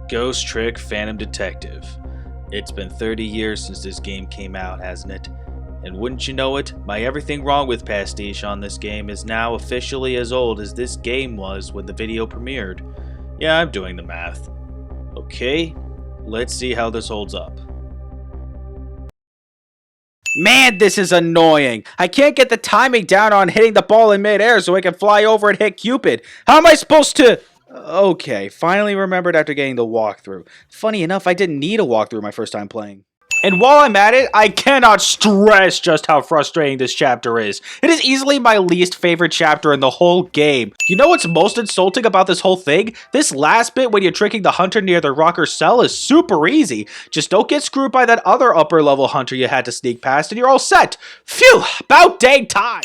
Ghost Trick Phantom Detective. It's been 30 years since this game came out, hasn't it? And wouldn't you know it, my everything wrong with pastiche on this game is now officially as old as this game was when the video premiered. Yeah, I'm doing the math. Okay, let's see how this holds up. Man, this is annoying! I can't get the timing down on hitting the ball in midair so I can fly over and hit Cupid. How am I supposed to... Okay, finally remembered after getting the walkthrough. Funny enough, I didn't need a walkthrough my first time playing. And while I'm at it, I cannot stress just how frustrating this chapter is. It is easily my least favorite chapter in the whole game. You know what's most insulting about this whole thing? This last bit when you're tricking the hunter near the rocker cell is super easy. Just don't get screwed by that other upper level hunter you had to sneak past and you're all set. Phew, about dang time!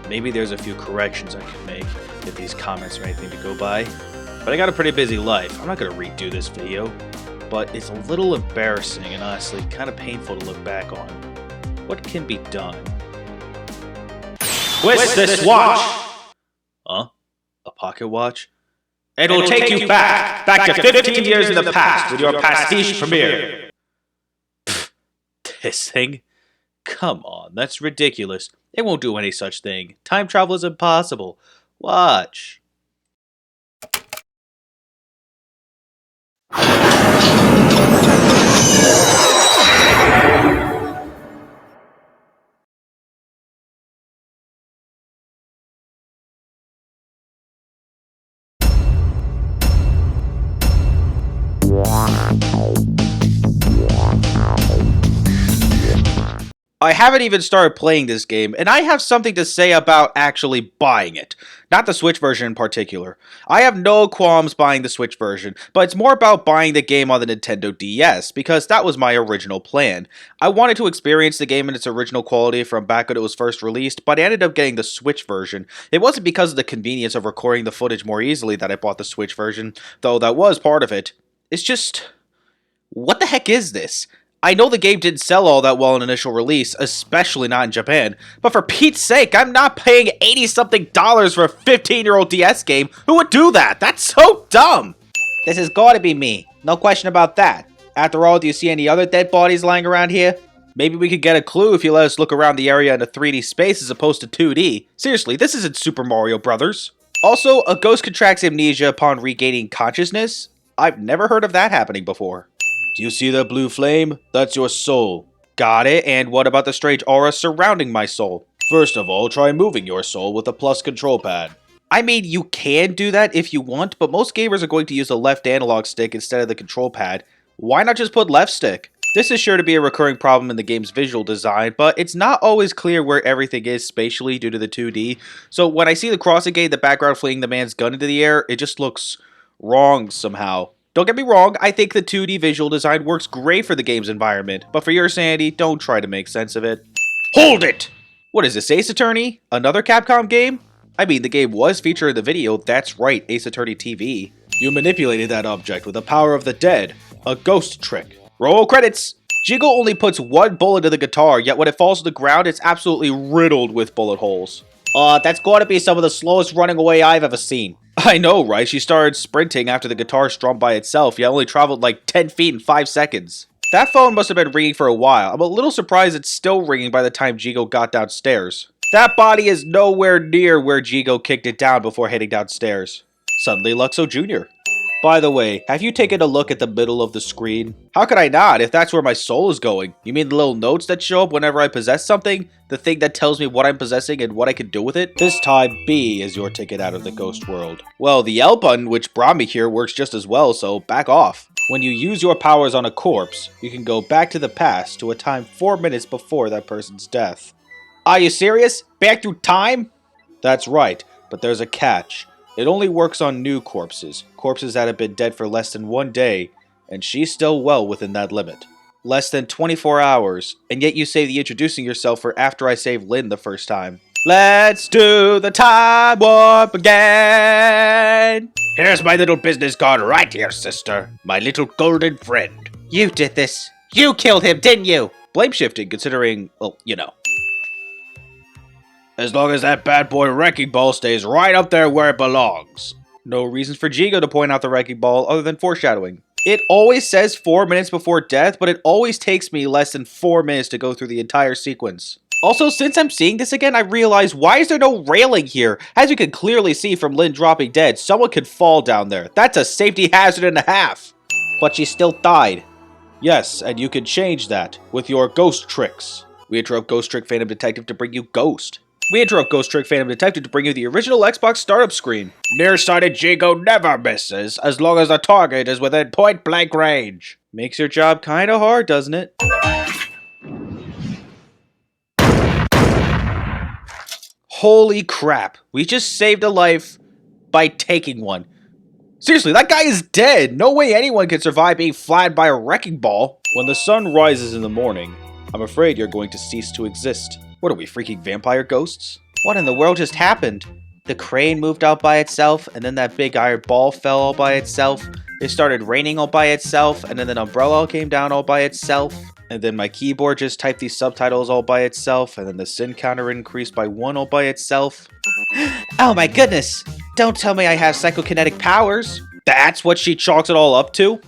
Maybe there's a few corrections I can make if these comments are anything to go by. But I got a pretty busy life. I'm not going to redo this video, but it's a little embarrassing and honestly kind of painful to look back on. What can be done? Twist this watch! Huh? A pocket watch? It'll take you back to 15 years in the past with your pastiche premiere. This thing? Come on, that's ridiculous. It won't do any such thing. Time travel is impossible. Watch. I haven't even started playing this game, and I have something to say about actually buying it. Not the Switch version in particular. I have no qualms buying the Switch version, but it's more about buying the game on the Nintendo DS, because that was my original plan. I wanted to experience the game in its original quality from back when it was first released, but I ended up getting the Switch version. It wasn't because of the convenience of recording the footage more easily that I bought the Switch version, though that was part of it. It's just... what the heck is this? I know the game didn't sell all that well in initial release, especially not in Japan, but for Pete's sake, I'm not paying $80-something for a 15-year-old DS game. Who would do that? That's so dumb! This has gotta be me. No question about that. After all, do you see any other dead bodies lying around here? Maybe we could get a clue if you let us look around the area in a 3D space as opposed to 2D. Seriously, this isn't Super Mario Brothers. Also, a ghost contracts amnesia upon regaining consciousness? I've never heard of that happening before. Do you see that blue flame? That's your soul. Got it, and what about the strange aura surrounding my soul? First of all, try moving your soul with the plus control pad. I mean, you can do that if you want, but most gamers are going to use the left analog stick instead of the control pad. Why not just put left stick? This is sure to be a recurring problem in the game's visual design, but it's not always clear where everything is spatially due to the 2D. So when I see the crossing gate in the background flinging the man's gun into the air, it just looks wrong somehow. Don't get me wrong, I think the 2D visual design works great for the game's environment, but for your sanity, don't try to make sense of it. Hold it! What is this, Ace Attorney? Another Capcom game? I mean, the game was featured in the video, that's right, Ace Attorney TV. You manipulated that object with the power of the dead. A ghost trick. Roll credits! Jigo only puts one bullet in the guitar, yet when it falls to the ground, it's absolutely riddled with bullet holes. That's gotta be some of the slowest running away I've ever seen. I know, right? She started sprinting after the guitar strummed by itself, yet only traveled like 10 feet in 5 seconds. That phone must have been ringing for a while. I'm a little surprised it's still ringing by the time Jigo got downstairs. That body is nowhere near where Jigo kicked it down before heading downstairs. Suddenly Luxo Jr. By the way, have you taken a look at the middle of the screen? How could I not, if that's where my soul is going? You mean the little notes that show up whenever I possess something? The thing that tells me what I'm possessing and what I can do with it? This time, B is your ticket out of the ghost world. Well, the L button, which brought me here, works just as well, so back off. When you use your powers on a corpse, you can go back to the past to a time 4 minutes before that person's death. Are you serious? Back through time? That's right, but there's a catch. It only works on new corpses, corpses that have been dead for less than 1 day, and she's still well within that limit. Less than 24 hours, and yet you say the introducing yourself for after I saved Lynn the first time. Let's do the time warp again! Here's my little business card right here, sister. My little golden friend. You did this. You killed him, didn't you? Blame shifting, considering, well, you know. As long as that bad boy Wrecking Ball stays right up there where it belongs. No reasons for Jigo to point out the wrecking ball other than foreshadowing. It always says 4 minutes before death, but it always takes me less than 4 minutes to go through the entire sequence. Also, since I'm seeing this again, I realize, why is there no railing here? As you can clearly see from Lynn dropping dead, someone could fall down there. That's a safety hazard and a half. But she still died. Yes, and you can change that with your ghost tricks. We interrupt Ghost Trick Phantom Detective to bring you Ghost. We interrupt Ghost Trick Phantom Detective to bring you the original Xbox startup screen. Nearsighted Jigo never misses, as long as the target is within point-blank range. Makes your job kinda hard, doesn't it? Holy crap, we just saved a life by taking one. Seriously, that guy is dead! No way anyone can survive being flattened by a wrecking ball. When the sun rises in the morning, I'm afraid you're going to cease to exist. What are we, freaking vampire ghosts? What in the world just happened? The crane moved out by itself, and then that big iron ball fell all by itself. It started raining all by itself, and then an umbrella came down all by itself. And then my keyboard just typed these subtitles all by itself, and then the sin counter increased by 1 all by itself. Oh my goodness! Don't tell me I have psychokinetic powers! That's what she chalks it all up to?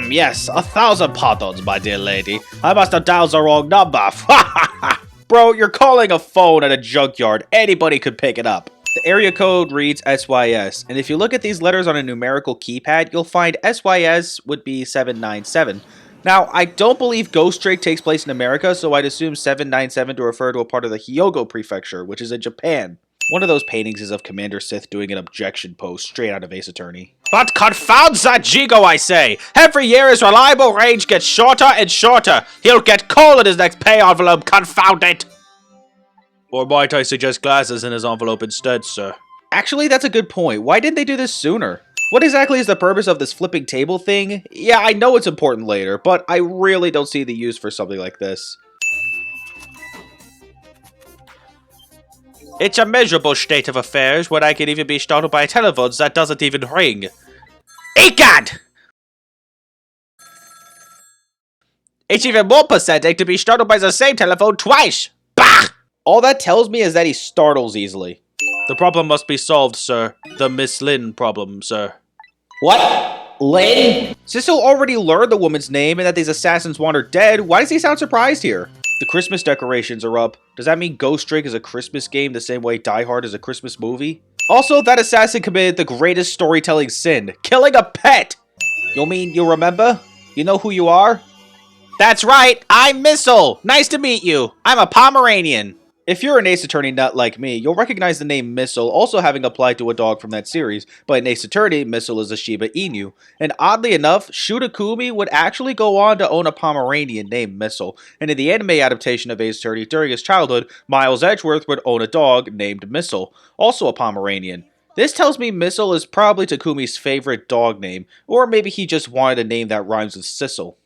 Yes, 1,000 pardons, my dear lady. I must have dialed the wrong number. Bro, you're calling a phone at a junkyard. Anybody could pick it up. The area code reads SYS, and if you look at these letters on a numerical keypad, you'll find SYS would be 797. Now, I don't believe Ghost Trick takes place in America, so I'd assume 797 to refer to a part of the Hyogo Prefecture, which is in Japan. One of those paintings is of Commander Sith doing an objection pose straight out of Ace Attorney. But confound that Jigo, I say! Every year his reliable range gets shorter and shorter. He'll get coal in his next pay envelope, confound it! Or might I suggest glasses in his envelope instead, sir? Actually, that's a good point. Why didn't they do this sooner? What exactly is the purpose of this flipping table thing? Yeah, I know it's important later, but I really don't see the use for something like this. It's a miserable state of affairs when I can even be startled by a telephone that doesn't even ring. Egad! It's even more pathetic to be startled by the same telephone twice! Bah! All that tells me is that he startles easily. The problem must be solved, sir. The Miss Lynn problem, sir. What? Lynn? Sissel already learned the woman's name and that these assassins want her dead. Why does he sound surprised here? The Christmas decorations are up. Does that mean Ghost Trick is a Christmas game the same way Die Hard is a Christmas movie? Also, that assassin committed the greatest storytelling sin, killing a pet! You mean you remember? You know who you are? That's right, I'm Missile! Nice to meet you. I'm a Pomeranian. If you're an Ace Attorney nut like me, you'll recognize the name Missile also having applied to a dog from that series, but in Ace Attorney, Missile is a Shiba Inu. And oddly enough, Shutakumi would actually go on to own a Pomeranian named Missile, and in the anime adaptation of Ace Attorney during his childhood, Miles Edgeworth would own a dog named Missile, also a Pomeranian. This tells me Missile is probably Takumi's favorite dog name, or maybe he just wanted a name that rhymes with Sissel.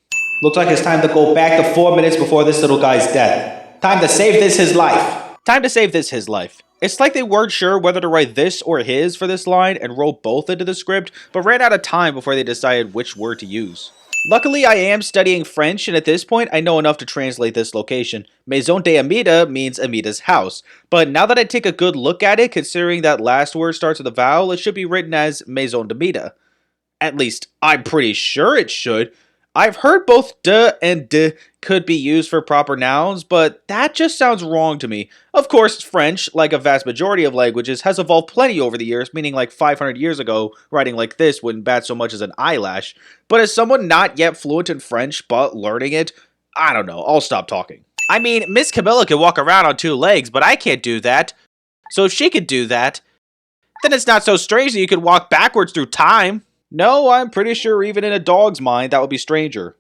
Looks like it's time to go back to 4 minutes before this little guy's death. Time to save this his life. Time to save this his life. It's like they weren't sure whether to write this or his for this line and roll both into the script, but ran out of time before they decided which word to use. Luckily, I am studying French, and at this point, I know enough to translate this location. Maison de Amida means Amida's house, but now that I take a good look at it, considering that last word starts with a vowel, it should be written as Maison d'Amida. At least, I'm pretty sure it should. I've heard both de and de could be used for proper nouns, but that just sounds wrong to me. Of course, French, like a vast majority of languages, has evolved plenty over the years, meaning like 500 years ago, writing like this wouldn't bat so much as an eyelash. But as someone not yet fluent in French, but learning it, I don't know, I'll stop talking. I mean, Miss Camilla can walk around on 2 legs, but I can't do that. So if she could do that, then it's not so strange that you could walk backwards through time. No, I'm pretty sure even in a dog's mind, that would be stranger.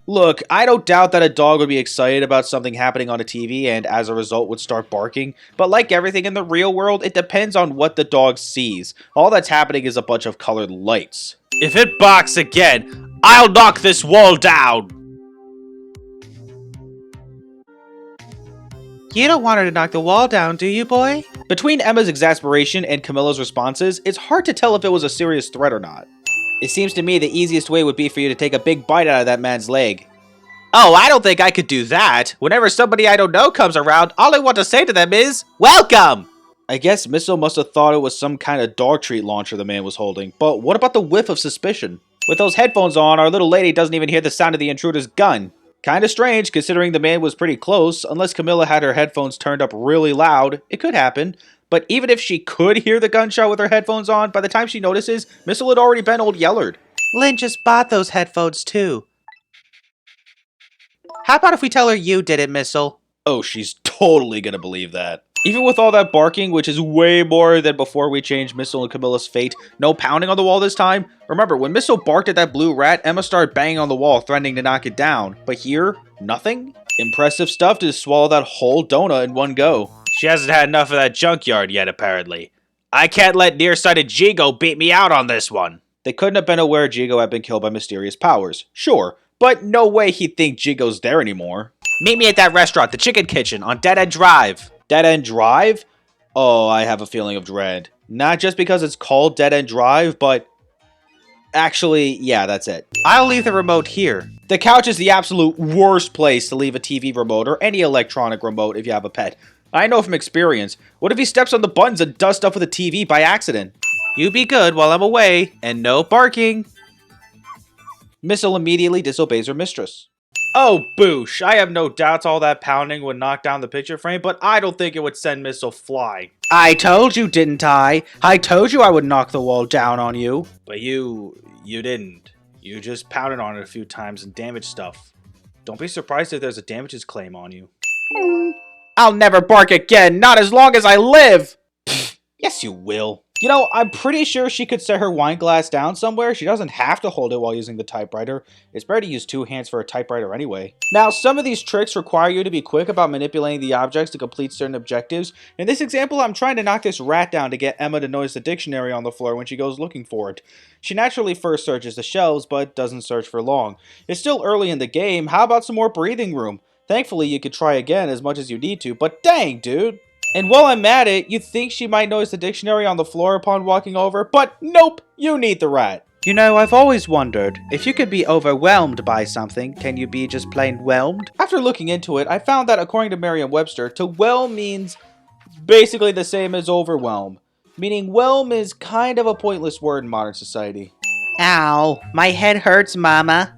Look, I don't doubt that a dog would be excited about something happening on a TV and as a result would start barking, but like everything in the real world, it depends on what the dog sees. All that's happening is a bunch of colored lights. If it barks again, I'll knock this wall down! You don't want her to knock the wall down, do you, boy? Between Emma's exasperation and Camilla's responses, it's hard to tell if it was a serious threat or not. It seems to me the easiest way would be for you to take a big bite out of that man's leg. Oh, I don't think I could do that. Whenever somebody I don't know comes around, all I want to say to them is, welcome! I guess Missile must have thought it was some kind of dog treat launcher the man was holding, but what about the whiff of suspicion? With those headphones on, our little lady doesn't even hear the sound of the intruder's gun. Kinda strange, considering the man was pretty close. Unless Camilla had her headphones turned up really loud, it could happen. But even if she could hear the gunshot with her headphones on, by the time she notices, Missile had already been old Yellard. Lynn just bought those headphones too. How about if we tell her you did it, Missile? Oh, she's totally gonna believe that. Even with all that barking, which is way more than before we changed Missile and Camilla's fate, no pounding on the wall this time. Remember, when Missile barked at that blue rat, Emma started banging on the wall, threatening to knock it down. But here, nothing? Impressive stuff to swallow that whole donut in one go. She hasn't had enough of that junkyard yet, apparently. I can't let nearsighted Jigo beat me out on this one. They couldn't have been aware Jigo had been killed by mysterious powers. Sure, but no way he'd think Jigo's there anymore. Meet me at that restaurant, the Chicken Kitchen, on Dead End Drive. Dead End Drive? Oh, I have a feeling of dread. Not just because it's called Dead End Drive, but... Actually, yeah, that's it. I'll leave the remote here. The couch is the absolute worst place to leave a TV remote or any electronic remote if you have a pet. I know from experience. What if he steps on the buttons and does stuff with the TV by accident? You be good while I'm away, and no barking. Missile immediately disobeys her mistress. Oh, boosh. I have no doubts all that pounding would knock down the picture frame, but I don't think it would send Missile flying. I told you, didn't I? I told you I would knock the wall down on you. But you didn't. You just pounded on it a few times and damaged stuff. Don't be surprised if there's a damages claim on you. I'll never bark again, not as long as I live! Yes, you will. You know, I'm pretty sure she could set her wine glass down somewhere. She doesn't have to hold it while using the typewriter. It's better to use two hands for a typewriter anyway. Now, some of these tricks require you to be quick about manipulating the objects to complete certain objectives. In this example, I'm trying to knock this rat down to get Emma to notice the dictionary on the floor when she goes looking for it. She naturally first searches the shelves, but doesn't search for long. It's still early in the game. How about some more breathing room? Thankfully, you could try again as much as you need to, but dang, dude. And while I'm at it, you'd think she might notice the dictionary on the floor upon walking over, but nope, you need the rat. You know, I've always wondered, if you could be overwhelmed by something, can you be just plain whelmed? After looking into it, I found that according to Merriam-Webster, to whelm means basically the same as overwhelm. Meaning whelm is kind of a pointless word in modern society. Ow, my head hurts, mama.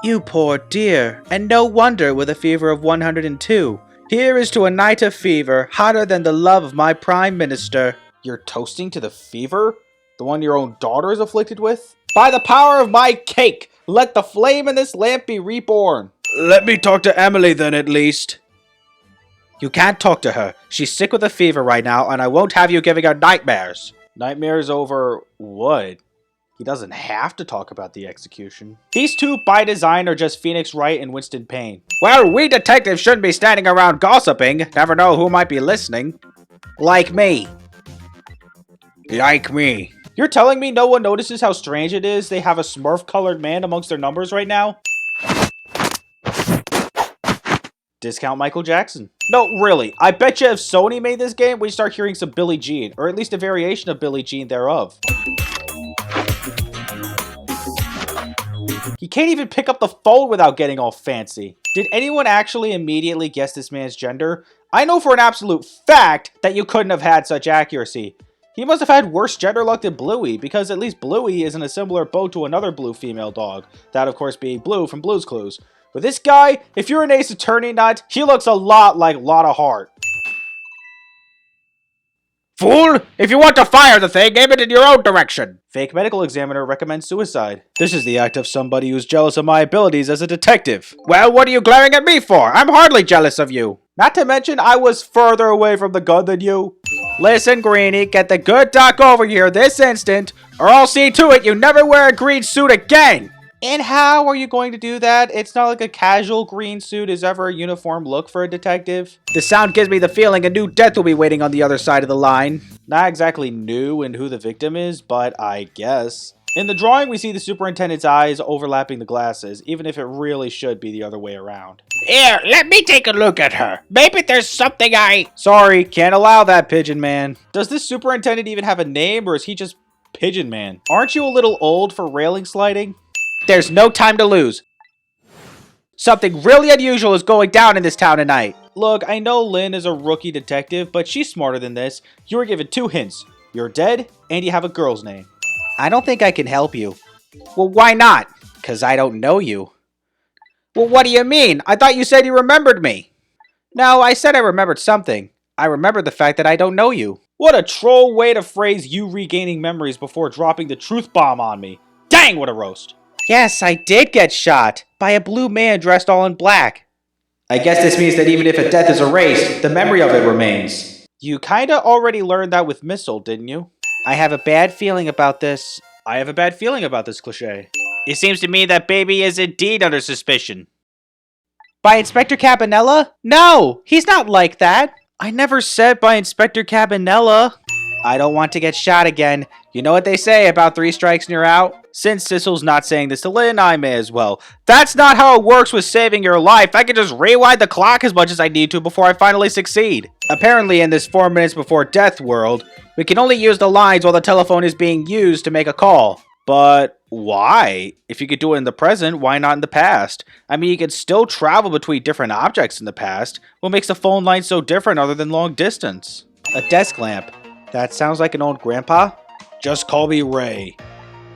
You poor dear, and no wonder with a fever of 102. Here is to a night of fever, hotter than the love of my prime minister. You're toasting to the fever? The one your own daughter is afflicted with? By the power of my cake, let the flame in this lamp be reborn. Let me talk to Emily then, at least. You can't talk to her. She's sick with a fever right now, and I won't have you giving her nightmares. Nightmares over what? He doesn't have to talk about the execution. These two, by design, are just Phoenix Wright and Winston Payne. Well, we detectives shouldn't be standing around gossiping. Never know who might be listening. Like me. Like me. You're telling me no one notices how strange it is they have a Smurf-colored man amongst their numbers right now? Discount Michael Jackson. No, really. I bet you if Sony made this game, we'd start hearing some Billie Jean, or at least a variation of Billie Jean thereof. He can't even pick up the phone without getting all fancy. Did anyone actually immediately guess this man's gender? I know for an absolute fact that you couldn't have had such accuracy. He must have had worse gender luck than Bluey, because at least Bluey is in a similar boat to another blue female dog. That, of course, being Blue from Blue's Clues. But this guy, if you're an Ace Attorney nut, he looks a lot like Lotta Hart. Fool! If you want to fire the thing, aim it in your own direction! Fake medical examiner recommends suicide. This is the act of somebody who's jealous of my abilities as a detective. Well, what are you glaring at me for? I'm hardly jealous of you. Not to mention, I was further away from the gun than you. Listen, Greenie, get the good doc over here this instant, or I'll see to it you never wear a green suit again! And how are you going to do that? It's not like a casual green suit is ever a uniform look for a detective. The sound gives me the feeling a new death will be waiting on the other side of the line. Not exactly new in who the victim is, but I guess. In the drawing, we see the superintendent's eyes overlapping the glasses, even if it really should be the other way around. Here, let me take a look at her. Maybe there's something Sorry, can't allow that, Pigeon Man. Does this superintendent even have a name, or is he just Pigeon Man? Aren't you a little old for railing sliding? There's no time to lose. Something really unusual is going down in this town tonight. Look, I know Lynn is a rookie detective, but she's smarter than this. You were given 2 hints. You're dead, and you have a girl's name. I don't think I can help you. Well, why not? Because I don't know you. Well, what do you mean? I thought you said you remembered me. No, I said I remembered something. I remembered the fact that I don't know you. What a troll way to phrase you regaining memories before dropping the truth bomb on me. Dang, what a roast. Yes, I did get shot by a blue man dressed all in black. I guess this means that even if a death is erased, the memory of it remains. You kinda already learned that with Missile, didn't you? I have a bad feeling about this. I have a bad feeling about this cliché. It seems to me that baby is indeed under suspicion. By Inspector Cabanella? No, he's not like that. I never said by Inspector Cabanella. I don't want to get shot again. You know what they say about 3 strikes and you're out? Since Sissel's not saying this to Lynn, I may as well. That's not how it works with saving your life. I can just rewind the clock as much as I need to before I finally succeed. Apparently in this 4 minutes before death world, we can only use the lines while the telephone is being used to make a call. But why? If you could do it in the present, why not in the past? I mean, you could still travel between different objects in the past. What makes the phone line so different other than long distance? A desk lamp. That sounds like an old grandpa. Just call me Ray.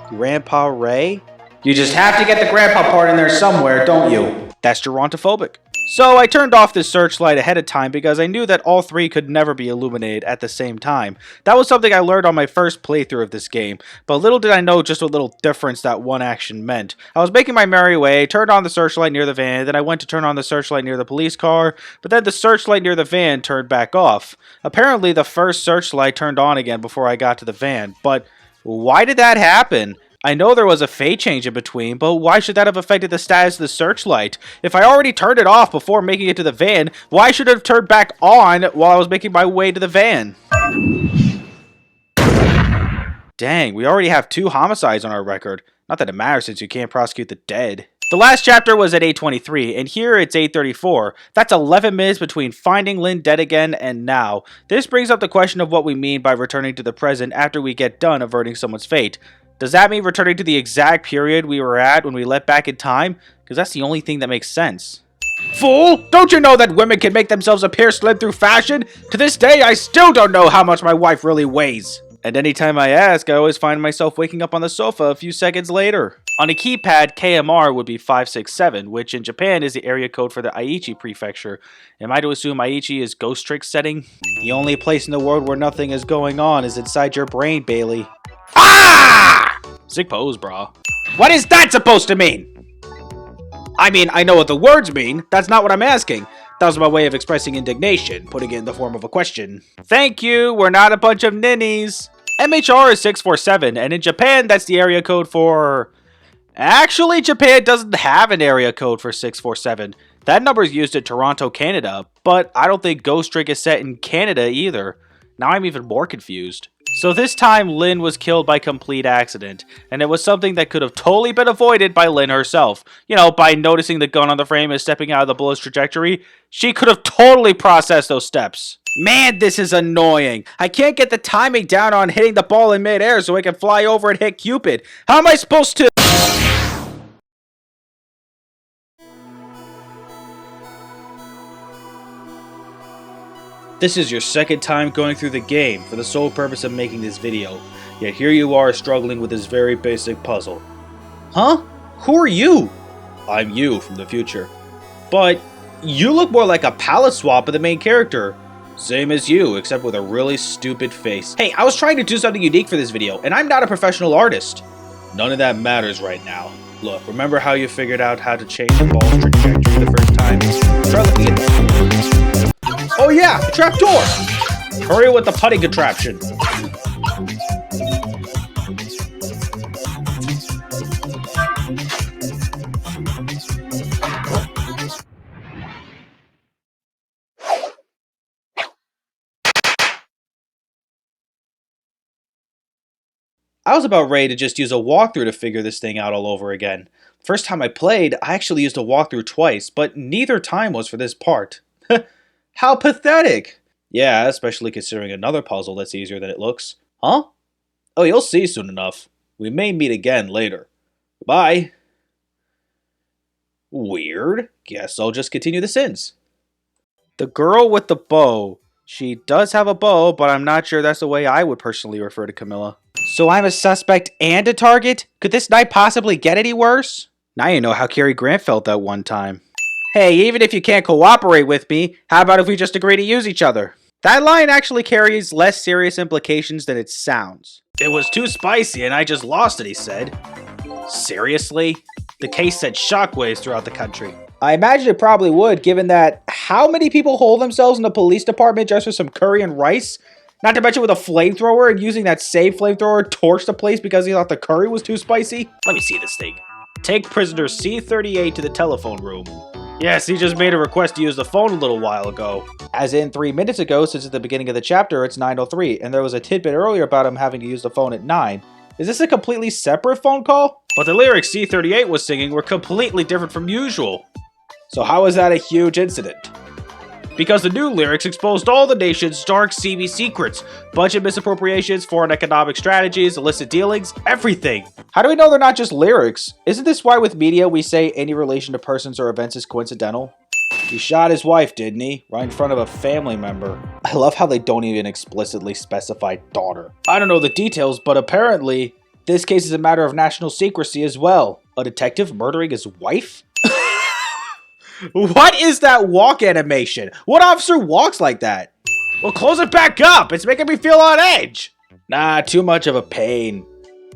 Grandpa Ray? You just have to get the grandpa part in there somewhere, don't you? That's gerontophobic. So I turned off this searchlight ahead of time because I knew that all 3 could never be illuminated at the same time. That was something I learned on my first playthrough of this game, but little did I know just what little difference that one action meant. I was making my merry way, turned on the searchlight near the van, then I went to turn on the searchlight near the police car, but then the searchlight near the van turned back off. Apparently the first searchlight turned on again before I got to the van, but why did that happen? I know there was a fate change in between, but why should that have affected the status of the searchlight? If I already turned it off before making it to the van, why should it have turned back on while I was making my way to the van? Dang, we already have 2 homicides on our record. Not that it matters since you can't prosecute the dead. The last chapter was at 8:23, and here it's 8:34. That's 11 minutes between finding Lynn dead again and now. This brings up the question of what we mean by returning to the present after we get done averting someone's fate. Does that mean returning to the exact period we were at when we leapt back in time? Because that's the only thing that makes sense. Fool! Don't you know that women can make themselves appear slim through fashion? To this day, I still don't know how much my wife really weighs. And anytime I ask, I always find myself waking up on the sofa a few seconds later. On a keypad, KMR would be 567, which in Japan is the area code for the Aichi prefecture. Am I to assume Aichi is Ghost Trick setting? The only place in the world where nothing is going on is inside your brain, Bailey. Ah! Sick pose, brah. What is that supposed to mean? I mean, I know what the words mean. That's not what I'm asking. That was my way of expressing indignation, putting it in the form of a question. Thank you, we're not a bunch of ninnies. MHR is 647, and in Japan, that's the area code for... Actually, Japan doesn't have an area code for 647. That number is used in Toronto, Canada, but I don't think Ghost Trick is set in Canada either. Now I'm even more confused. So this time, Lynn was killed by complete accident, and it was something that could have totally been avoided by Lynn herself. You know, by noticing the gun on the frame and stepping out of the bullet's trajectory, she could have totally processed those steps. Man, this is annoying. I can't get the timing down on hitting the ball in midair so I can fly over and hit Cupid. How am I supposed to... This is your second time going through the game for the sole purpose of making this video, yet here you are struggling with this very basic puzzle. Huh? Who are you? I'm you from the future. But you look more like a palette swap of the main character. Same as you, except with a really stupid face. Hey, I was trying to do something unique for this video, and I'm not a professional artist. None of that matters right now. Look, remember how you figured out how to change the ball's trajectory the first time? Try looking at this. Oh yeah, trapdoor! Hurry with the putting contraption. I was about ready to just use a walkthrough to figure this thing out all over again. First time I played, I actually used a walkthrough twice, but neither time was for this part. How pathetic! Yeah, especially considering another puzzle that's easier than it looks. Huh? Oh, you'll see soon enough. We may meet again later. Bye. Weird. Guess I'll just continue the sins. The girl with the bow. She does have a bow, but I'm not sure that's the way I would personally refer to Camilla. So I'm a suspect and a target? Could this night possibly get any worse? Now you know how Cary Grant felt that one time. Hey, even if you can't cooperate with me, how about if we just agree to use each other? That line actually carries less serious implications than it sounds. It was too spicy and I just lost it, he said. Seriously? The case sent shockwaves throughout the country. I imagine it probably would, given that how many people hold themselves in the police department just for some curry and rice? Not to mention with a flamethrower and using that same flamethrower torch the place because he thought the curry was too spicy? Let me see this thing. Take prisoner C-38 to the telephone room. Yes, he just made a request to use the phone a little while ago. As in 3 minutes ago, since at the beginning of the chapter it's 9:03, and there was a tidbit earlier about him having to use the phone at 9. Is this a completely separate phone call? But the lyrics C-38 was singing were completely different from usual. So how is that a huge incident? Because the new lyrics exposed all the nation's dark seamy secrets, budget misappropriations, foreign economic strategies, illicit dealings, everything. How do we know they're not just lyrics? Isn't this why with media we say any relation to persons or events is coincidental? He shot his wife, didn't he? Right in front of a family member. I love how they don't even explicitly specify daughter. I don't know the details, but apparently this case is a matter of national secrecy as well. A detective murdering his wife? What is that walk animation? What officer walks like that? Well, close it back up. It's making me feel on edge. Nah, too much of a pain.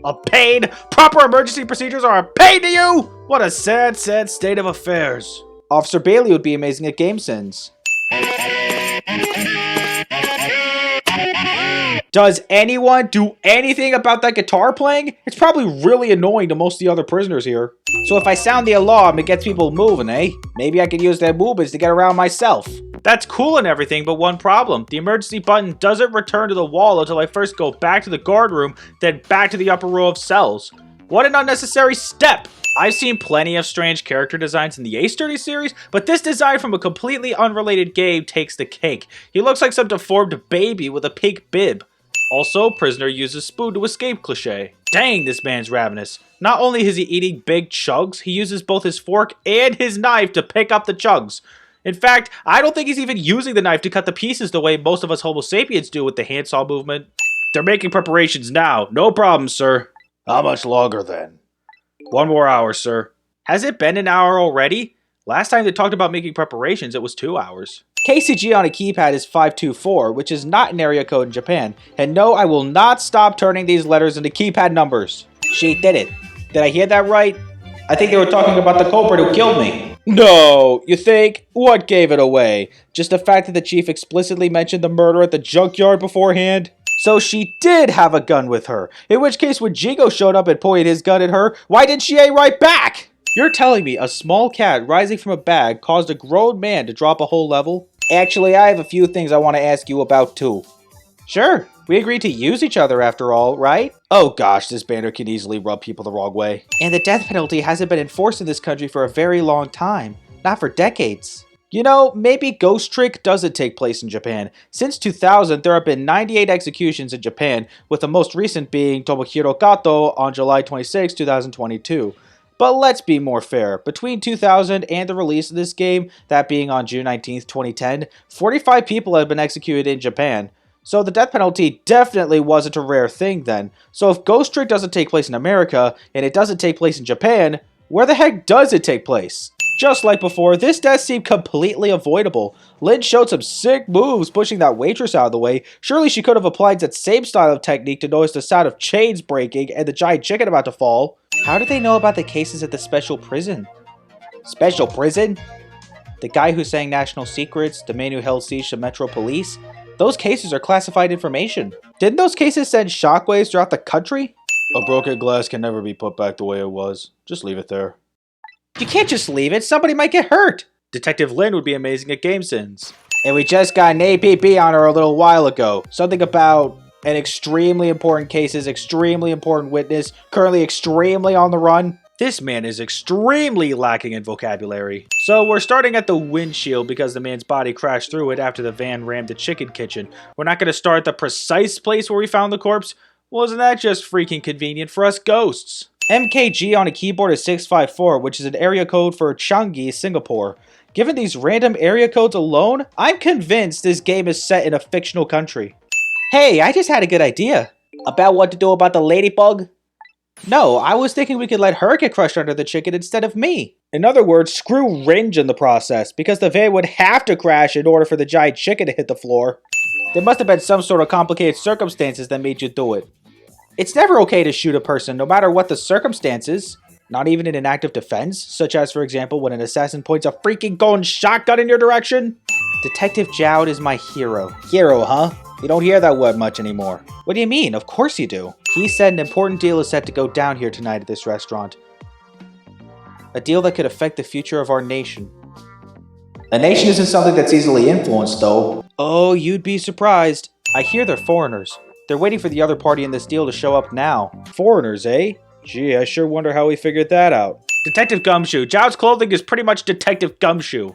A pain? Proper emergency procedures are a pain to you? What a sad, sad state of affairs. Officer Bailey would be amazing at CinemaSins. Does anyone do anything about that guitar playing? It's probably really annoying to most of the other prisoners here. So if I sound the alarm, it gets people moving, eh? Maybe I could use their movements to get around myself. That's cool and everything, but one problem. The emergency button doesn't return to the wall until I first go back to the guard room, then back to the upper row of cells. What an unnecessary step! I've seen plenty of strange character designs in the Ace Attorney series, but this design from a completely unrelated game takes the cake. He looks like some deformed baby with a pink bib. Also, prisoner uses spoon to escape cliche. Dang, this man's ravenous. Not only is he eating big chugs, he uses both his fork and his knife to pick up the chugs. In fact, I don't think he's even using the knife to cut the pieces the way most of us Homo sapiens do with the handsaw movement. They're making preparations now. No problem, sir. How much longer then? 1 more hour, sir. Has it been an hour already? Last time they talked about making preparations, it was 2 hours. KCG on a keypad is 524, which is not an area code in Japan. And no, I will not stop turning these letters into keypad numbers. She did it. Did I hear that right? I think they were talking about the culprit who killed me. No, you think? What gave it away? Just the fact that the chief explicitly mentioned the murder at the junkyard beforehand? So she did have a gun with her. In which case, when Jigo showed up and pointed his gun at her, why didn't she aim right back? You're telling me a small cat rising from a bag caused a grown man to drop a whole level? Actually, I have a few things I want to ask you about too. Sure, we agreed to use each other after all, right? Oh gosh, this banner can easily rub people the wrong way. And the death penalty hasn't been enforced in this country for a very long time. Not for decades. You know, maybe Ghost Trick doesn't take place in Japan. Since 2000, there have been 98 executions in Japan, with the most recent being Tomohiro Kato on July 26, 2022. But let's be more fair. Between 2000 and the release of this game, that being on June 19th, 2010, 45 people have been executed in Japan. So the death penalty definitely wasn't a rare thing then. So if Ghost Trick doesn't take place in America, and it doesn't take place in Japan, where the heck does it take place? Just like before, this death seemed completely avoidable. Lynn showed some sick moves pushing that waitress out of the way. Surely she could have applied that same style of technique to notice the sound of chains breaking and the giant chicken about to fall. How did they know about the cases at the special prison? Special prison? The guy who sang National Secrets, the man who held siege to Metro Police? Those cases are classified information. Didn't those cases send shockwaves throughout the country? A broken glass can never be put back the way it was. Just leave it there. You can't just leave it. Somebody might get hurt. Detective Lynn would be amazing at CinemaSins. And we just got an APB on her a little while ago. Something about an extremely important cases, extremely important witness, currently extremely on the run. This man is extremely lacking in vocabulary. So we're starting at the windshield because the man's body crashed through it after the van rammed the chicken kitchen. We're not going to start at the precise place where we found the corpse. Wasn't that just freaking convenient for us ghosts? MKG on a keyboard is 654, which is an area code for Changi, Singapore. Given these random area codes alone, I'm convinced this game is set in a fictional country. Hey, I just had a good idea. About what to do about the ladybug? No, I was thinking we could let her get crushed under the chicken instead of me. In other words, screw Ringe in the process, because the van would have to crash in order for the giant chicken to hit the floor. There must have been some sort of complicated circumstances that made you do it. It's never okay to shoot a person, no matter what the circumstances. Not even in an act of defense, such as, for example, when an assassin points a freaking golden shotgun in your direction. Detective Jowd is my hero. Hero, huh? You don't hear that word much anymore. What do you mean? Of course you do. He said an important deal is set to go down here tonight at this restaurant. A deal that could affect the future of our nation. A nation isn't something that's easily influenced, though. Oh, you'd be surprised. I hear they're foreigners. They're waiting for the other party in this deal to show up now. Foreigners, eh? Gee, I sure wonder how he figured that out. Detective Gumshoe. Jowd's clothing is pretty much Detective Gumshoe.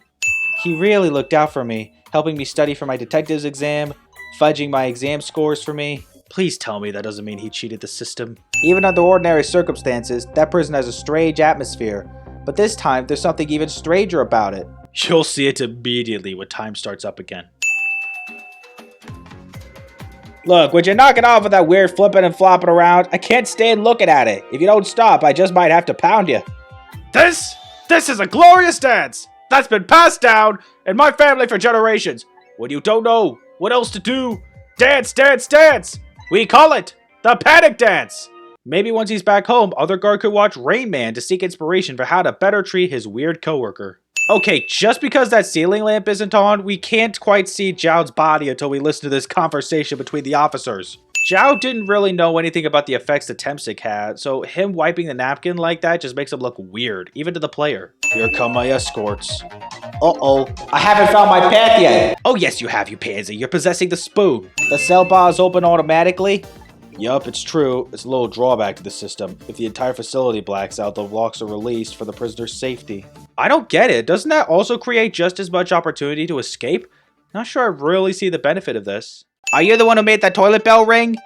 He really looked out for me, helping me study for my detective's exam, fudging my exam scores for me. Please tell me that doesn't mean he cheated the system. Even under ordinary circumstances, that prison has a strange atmosphere. But this time, there's something even stranger about it. You'll see it immediately when time starts up again. Look, would you knock it off with that weird flipping and flopping around? I can't stand looking at it. If you don't stop, I just might have to pound you. This is a glorious dance that's been passed down in my family for generations. When you don't know what else to do, dance, dance, dance. We call it the panic dance. Maybe once he's back home, other guard could watch Rain Man to seek inspiration for how to better treat his weird coworker. Okay, just because that ceiling lamp isn't on, we can't quite see Jowd's body until we listen to this conversation between the officers. Jowd didn't really know anything about the effects the Temsic had, so him wiping the napkin like that just makes him look weird, even to the player. Here come my escorts. Uh-oh, I haven't found my path yet. Oh yes you have, you pansy. You're possessing the spoon. The cell bars open automatically? Yup, it's true. It's a little drawback to the system. If the entire facility blacks out, the locks are released for the prisoner's safety. I don't get it. Doesn't that also create just as much opportunity to escape? Not sure I really see the benefit of this. Are you the one who made that toilet bell ring?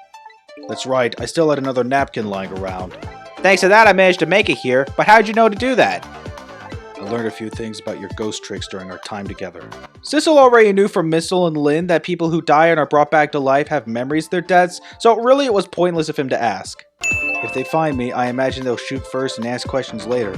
That's right. I still had another napkin lying around. Thanks to that, I managed to make it here, but how'd you know to do that? I learned a few things about your ghost tricks during our time together. Sissel already knew from Missile and Lynn that people who die and are brought back to life have memories of their deaths, so really it was pointless of him to ask. If they find me, I imagine they'll shoot first and ask questions later.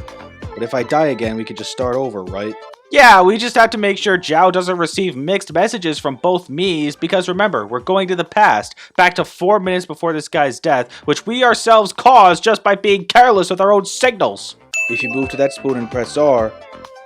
But if I die again, we could just start over, right? Yeah, we just have to make sure Jowd doesn't receive mixed messages from both me's, because remember, we're going to the past, back to 4 minutes before this guy's death, which we ourselves caused just by being careless with our own signals. If you move to that spoon and press R,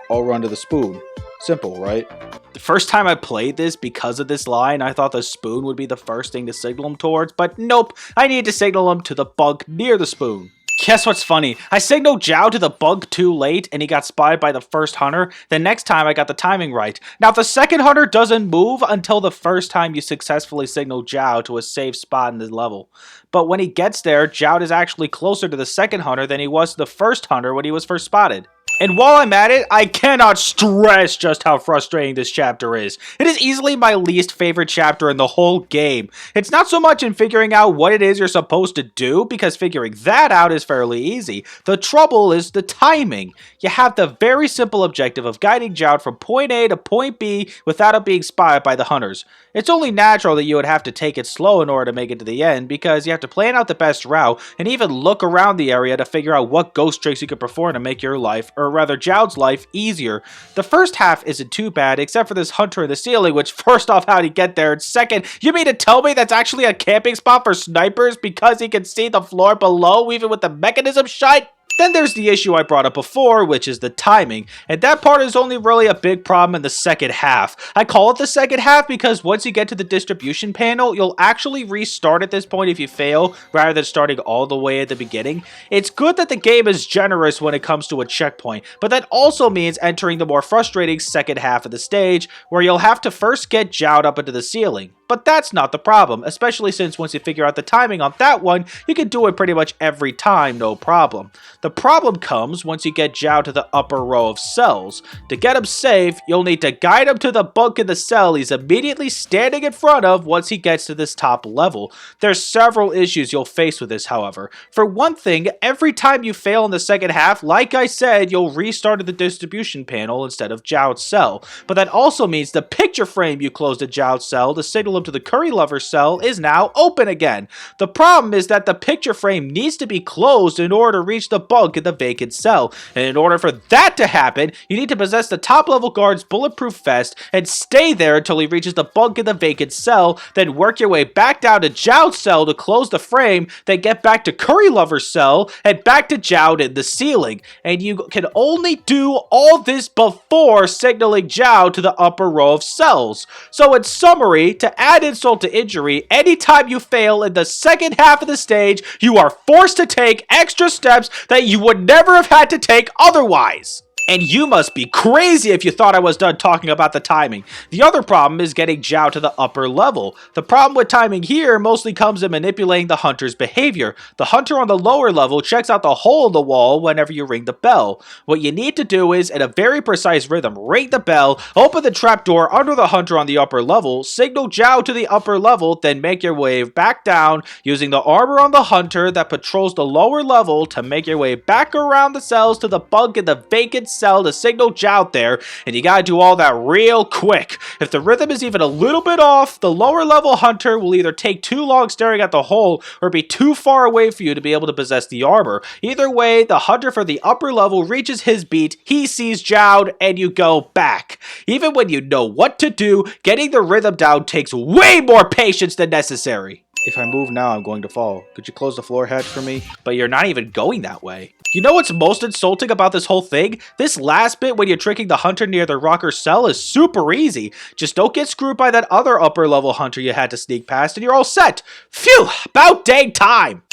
I'll run to the spoon. Simple, right? The first time I played this, because of this line, I thought the spoon would be the first thing to signal him towards, but nope, I need to signal him to the bug near the spoon. Guess what's funny? I signaled Jowd to the bug too late, and he got spotted by the first hunter. The next time I got the timing right. Now, the second hunter doesn't move until the first time you successfully signal Jowd to a safe spot in the level. But when he gets there, Jowd is actually closer to the second hunter than he was to the first hunter when he was first spotted. And while I'm at it, I cannot stress just how frustrating this chapter is. It is easily my least favorite chapter in the whole game. It's not so much in figuring out what it is you're supposed to do, because figuring that out is fairly easy. The trouble is the timing. You have the very simple objective of guiding Jowd from point A to point B without it being spotted by the hunters. It's only natural that you would have to take it slow in order to make it to the end, because you have to plan out the best route and even look around the area to figure out what ghost tricks you could perform to make your life, or rather Jowd's life, easier. The first half isn't too bad, except for this hunter in the ceiling, which first off, how'd he get there? And second, you mean to tell me that's actually a camping spot for snipers because he can see the floor below even with the mechanism shut? Then there's the issue I brought up before, which is the timing, and that part is only really a big problem in the second half. I call it the second half because once you get to the distribution panel, you'll actually restart at this point if you fail, rather than starting all the way at the beginning. It's good that the game is generous when it comes to a checkpoint, but that also means entering the more frustrating second half of the stage, where you'll have to first get Jowd up into the ceiling. But that's not the problem, especially since once you figure out the timing on that one, you can do it pretty much every time, no problem. The problem comes once you get Zhao to the upper row of cells. To get him safe, you'll need to guide him to the bunk in the cell he's immediately standing in front of once he gets to this top level. There's several issues you'll face with this, however. For one thing, every time you fail in the second half, like I said, you'll restart at the distribution panel instead of Zhao's cell. But that also means the picture frame you closed at Zhao's cell to signal him to the curry lover cell is now open again. The problem is that the picture frame needs to be closed in order to reach the bunk in the vacant cell. And in order for that to happen, you need to possess the top level guard's bulletproof vest and stay there until he reaches the bunk in the vacant cell, then work your way back down to Zhao's cell to close the frame, then get back to curry lover's cell and back to Zhao in the ceiling. And you can only do all this before signaling Zhao to the upper row of cells. So in summary, to add insult to injury, anytime you fail in the second half of the stage, you are forced to take extra steps that you would never have had to take otherwise. And you must be crazy if you thought I was done talking about the timing. The other problem is getting Zhao to the upper level. The problem with timing here mostly comes in manipulating the hunter's behavior. The hunter on the lower level checks out the hole in the wall whenever you ring the bell. What you need to do is, in a very precise rhythm, ring the bell, open the trapdoor under the hunter on the upper level, signal Zhao to the upper level, then make your way back down using the armor on the hunter that patrols the lower level to make your way back around the cells to the bunk in the vacant cell to signal Zhao there, and you gotta do all that real quick. If the rhythm is even a little bit off, the lower level hunter will either take too long staring at the hole or be too far away for you to be able to possess the armor. Either way, the hunter for the upper level reaches his beat, he sees Zhao, and you go back. Even when you know what to do, getting the rhythm down takes way more patience than necessary. If I move now, I'm going to fall. Could you close the floor hatch for me? But you're not even going that way. You know what's most insulting about this whole thing? This last bit when you're tricking the hunter near the rocker cell is super easy. Just don't get screwed by that other upper level hunter you had to sneak past and you're all set. Phew, about dang time.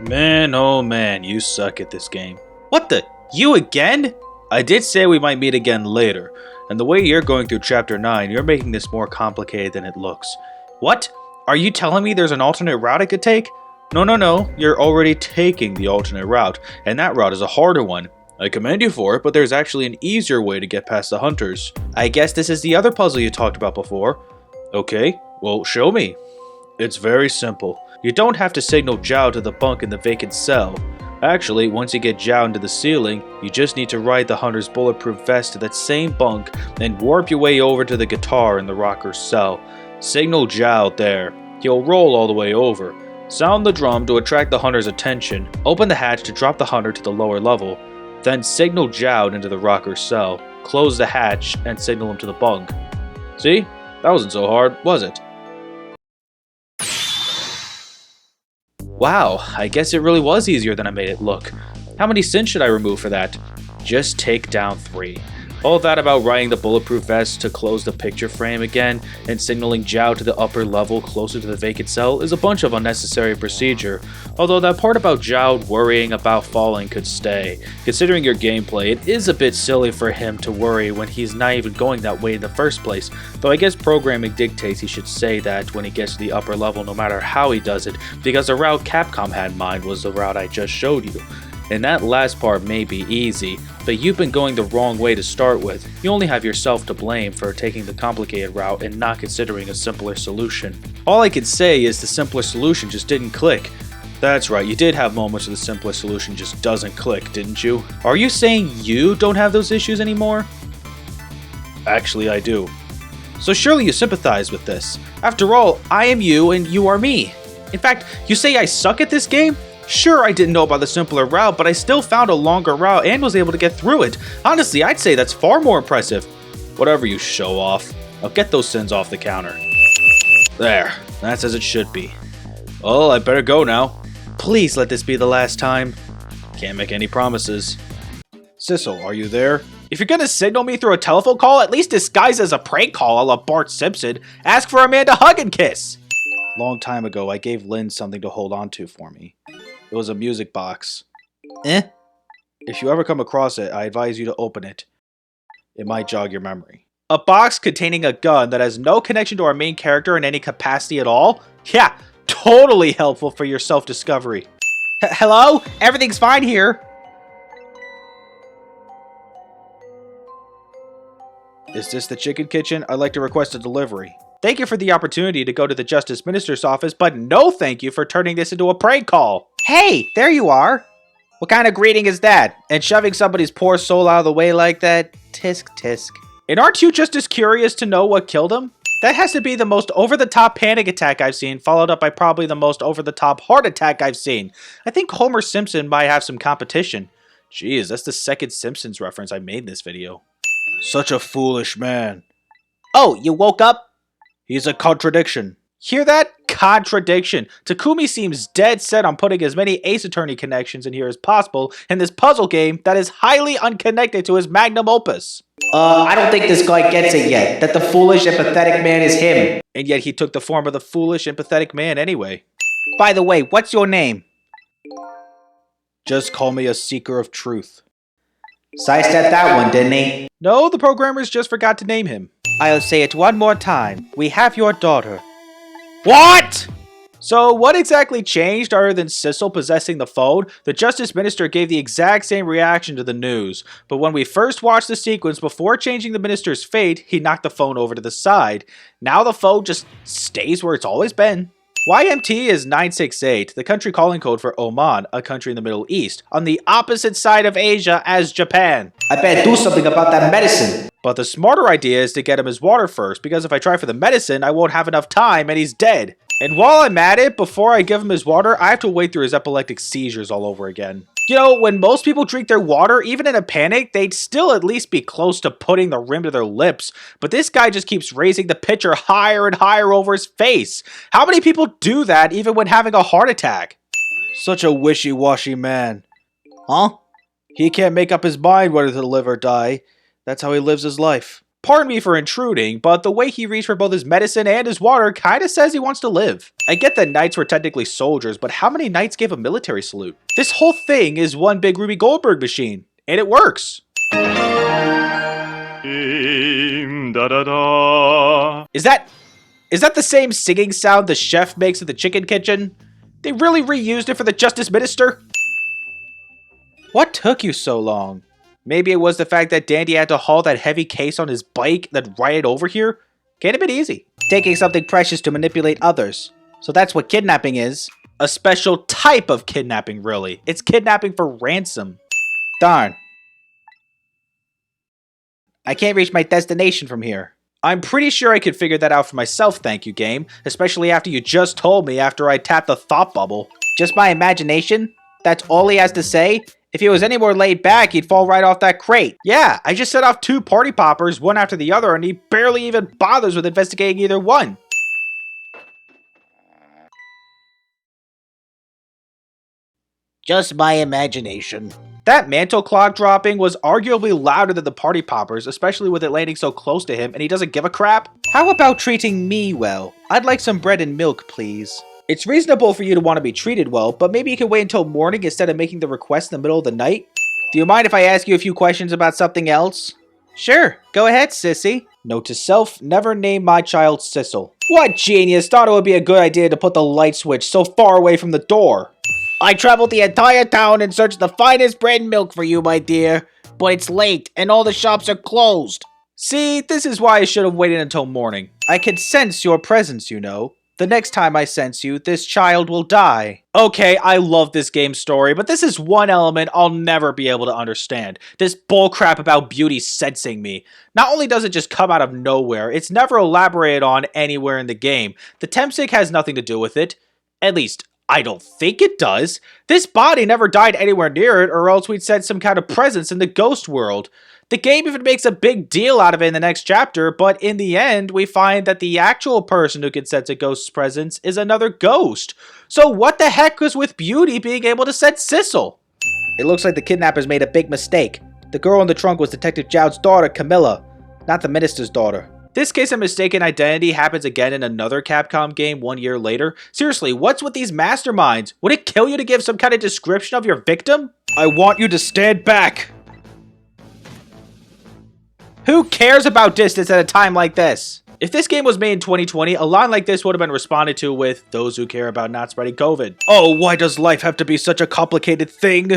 Man, oh man, you suck at this game. What the? You again? I did say we might meet again later, and the way you're going through Chapter 9, you're making this more complicated than it looks. What? Are you telling me there's an alternate route I could take? No, you're already taking the alternate route, and that route is a harder one. I commend you for it, but there's actually an easier way to get past the hunters. I guess this is the other puzzle you talked about before. Okay, well, show me. It's very simple. You don't have to signal Zhao to the bunk in the vacant cell. Actually, once you get Zhao into the ceiling, you just need to ride the hunter's bulletproof vest to that same bunk and warp your way over to the guitar in the rocker's cell. Signal Zhao there. He'll roll all the way over. Sound the drum to attract the hunter's attention. Open the hatch to drop the hunter to the lower level. Then signal Zhao into the rocker's cell. Close the hatch and signal him to the bunk. See? That wasn't so hard, was it? Wow, I guess it really was easier than I made it look. How many sins should I remove for that? Just take down 3. All that about riding the bulletproof vest to close the picture frame again and signaling Zhao to the upper level closer to the vacant cell is a bunch of unnecessary procedure, although that part about Zhao worrying about falling could stay. Considering your gameplay, it is a bit silly for him to worry when he's not even going that way in the first place, though I guess programming dictates he should say that when he gets to the upper level no matter how he does it, because the route Capcom had in mind was the route I just showed you. And that last part may be easy, but you've been going the wrong way to start with. You only have yourself to blame for taking the complicated route and not considering a simpler solution. All I can say is the simpler solution just didn't click. That's right, you did have moments where the simpler solution just doesn't click, didn't you? Are you saying you don't have those issues anymore? Actually, I do. So surely you sympathize with this. After all, I am you and you are me. In fact, you say I suck at this game? Sure, I didn't know about the simpler route, but I still found a longer route and was able to get through it. Honestly, I'd say that's far more impressive. Whatever, you show off. Now get those sins off the counter. There, that's as it should be. Well, I better go now. Please let this be the last time. Can't make any promises. Sissel, are you there? If you're gonna signal me through a telephone call, at least disguise as a prank call a la Bart Simpson. Ask for a man to hug and kiss. Long time ago, I gave Lynn something to hold on to for me. It was a music box. Eh? If you ever come across it, I advise you to open it. It might jog your memory. A box containing a gun that has no connection to our main character in any capacity at all? Yeah, totally helpful for your self-discovery. Hello? Everything's fine here. Is this the chicken kitchen? I'd like to request a delivery. Thank you for the opportunity to go to the Justice Minister's office, but no thank you for turning this into a prank call. Hey, there you are. What kind of greeting is that? And shoving somebody's poor soul out of the way like that? Tisk tisk. And aren't you just as curious to know what killed him? That has to be the most over-the-top panic attack I've seen, followed up by probably the most over-the-top heart attack I've seen. I think Homer Simpson might have some competition. Jeez, that's the second Simpsons reference I made in this video. Such a foolish man. Oh, you woke up? He's a contradiction. Hear that? Contradiction. Takumi seems dead set on putting as many Ace Attorney connections in here as possible in this puzzle game that is highly unconnected to his magnum opus. I don't think this guy gets it yet, that the foolish and pathetic man is him. And yet he took the form of the foolish and pathetic man anyway. By the way, what's your name? Just call me a seeker of truth. Sidestepped that one, didn't he? No, the programmers just forgot to name him. I'll say it one more time. We have your daughter. What? So what exactly changed other than Sissel possessing the phone? The Justice Minister gave the exact same reaction to the news. But when we first watched the sequence before changing the Minister's fate, he knocked the phone over to the side. Now the phone just stays where it's always been. YMT is 968, the country calling code for Oman, a country in the Middle East, on the opposite side of Asia as Japan. I better do something about that medicine. But the smarter idea is to get him his water first, because if I try for the medicine, I won't have enough time and he's dead. And while I'm at it, before I give him his water, I have to wait through his epileptic seizures all over again. You know, when most people drink their water, even in a panic, they'd still at least be close to putting the rim to their lips. But this guy just keeps raising the pitcher higher and higher over his face. How many people do that even when having a heart attack? Such a wishy-washy man. Huh? He can't make up his mind whether to live or die. That's how he lives his life. Pardon me for intruding, but the way he reached for both his medicine and his water kinda says he wants to live. I get that knights were technically soldiers, but how many knights gave a military salute? This whole thing is one big Ruby Goldberg machine, and it works. Is that the same singing sound the chef makes at the chicken kitchen? They really reused it for the Justice Minister? What took you so long? Maybe it was the fact that Dandy had to haul that heavy case on his bike that ride over here? Can't have been easy. Taking something precious to manipulate others. So that's what kidnapping is. A special type of kidnapping, really. It's kidnapping for ransom. Darn. I can't reach my destination from here. I'm pretty sure I could figure that out for myself, thank you, game. Especially after you just told me after I tapped the thought bubble. Just my imagination? That's all he has to say? If he was any more laid back, he'd fall right off that crate. Yeah, I just set off 2 party poppers, one after the other, and he barely even bothers with investigating either one. Just my imagination. That mantle clock dropping was arguably louder than the party poppers, especially with it landing so close to him, and he doesn't give a crap. How about treating me well? I'd like some bread and milk, please. It's reasonable for you to want to be treated well, but maybe you can wait until morning instead of making the request in the middle of the night? Do you mind if I ask you a few questions about something else? Sure, go ahead, sissy. Note to self, never name my child Sissel. What genius thought it would be a good idea to put the light switch so far away from the door? I traveled the entire town in search of the finest bread and milk for you, my dear. But it's late, and all the shops are closed. See, this is why I should have waited until morning. I can sense your presence, you know. The next time I sense you, this child will die. Okay, I love this game story, but this is one element I'll never be able to understand. This bullcrap about beauty sensing me. Not only does it just come out of nowhere, it's never elaborated on anywhere in the game. The temp-stick has nothing to do with it. At least, I don't think it does. This body never died anywhere near it, or else we'd sense some kind of presence in the ghost world. The game even makes a big deal out of it in the next chapter, but in the end, we find that the actual person who can sense a ghost's presence is another ghost. So what the heck was with Beauty being able to sense Sissel? It looks like the kidnappers made a big mistake. The girl in the trunk was Detective Jowd's daughter, Camilla, not the minister's daughter. This case of mistaken identity happens again in another Capcom game 1 year later. Seriously, what's with these masterminds? Would it kill you to give some kind of description of your victim? I want you to stand back. Who cares about distance at a time like this? If this game was made in 2020, a line like this would have been responded to with, those who care about not spreading COVID. Oh, why does life have to be such a complicated thing?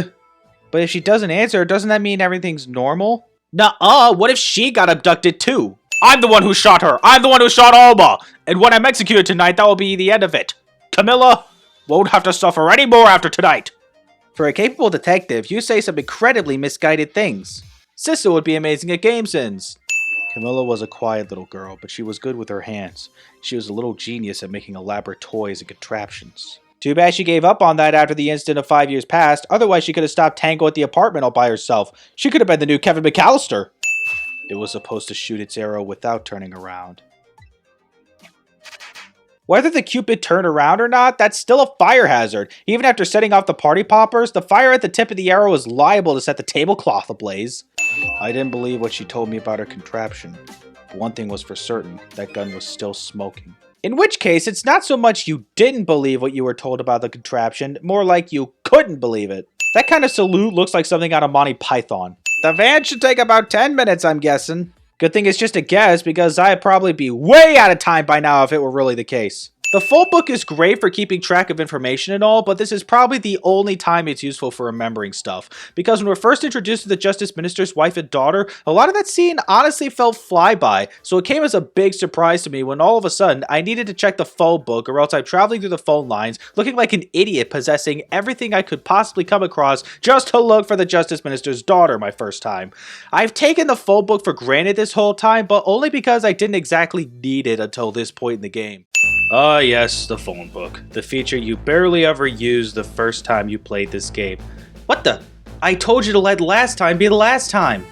But if she doesn't answer, doesn't that mean everything's normal? Nuh-uh, what if she got abducted too? I'm the one who shot her. I'm the one who shot Alma. And when I'm executed tonight, that will be the end of it. Camilla won't have to suffer any more after tonight. For a capable detective, you say some incredibly misguided things. Sissa would be amazing at GameSins. Camilla was a quiet little girl, but she was good with her hands. She was a little genius at making elaborate toys and contraptions. Too bad she gave up on that after the incident of 5 years past. Otherwise, she could have stopped Tango at the apartment all by herself. She could have been the new Kevin McAllister. It was supposed to shoot its arrow without turning around. Whether the Cupid turned around or not, that's still a fire hazard. Even after setting off the party poppers, the fire at the tip of the arrow is liable to set the tablecloth ablaze. I didn't believe what she told me about her contraption. But one thing was for certain, that gun was still smoking. In which case, it's not so much you didn't believe what you were told about the contraption, more like you couldn't believe it. That kind of salute looks like something out of Monty Python. The van should take about 10 minutes, I'm guessing. Good thing it's just a guess, because I'd probably be way out of time by now if it were really the case. The full book is great for keeping track of information and all, but this is probably the only time it's useful for remembering stuff. Because when we're first introduced to the Justice Minister's wife and daughter, a lot of that scene honestly felt flyby, so it came as a big surprise to me when all of a sudden I needed to check the phone book or else I'm traveling through the phone lines looking like an idiot possessing everything I could possibly come across just to look for the Justice Minister's daughter my first time. I've taken the phone book for granted this whole time, but only because I didn't exactly need it until this point in the game. Ah, yes, the phone book. The feature you barely ever used the first time you played this game. What the? I told you to let last time be the last time.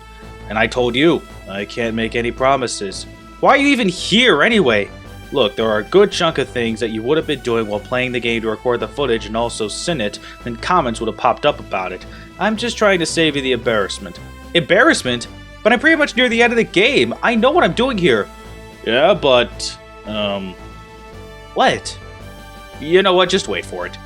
And I told you, I can't make any promises. Why are you even here anyway? Look, there are a good chunk of things that you would have been doing while playing the game to record the footage and also send it, and comments would have popped up about it. I'm just trying to save you the embarrassment. Embarrassment? But I'm pretty much near the end of the game. I know what I'm doing here. Yeah, but, What? you know what, just wait for it.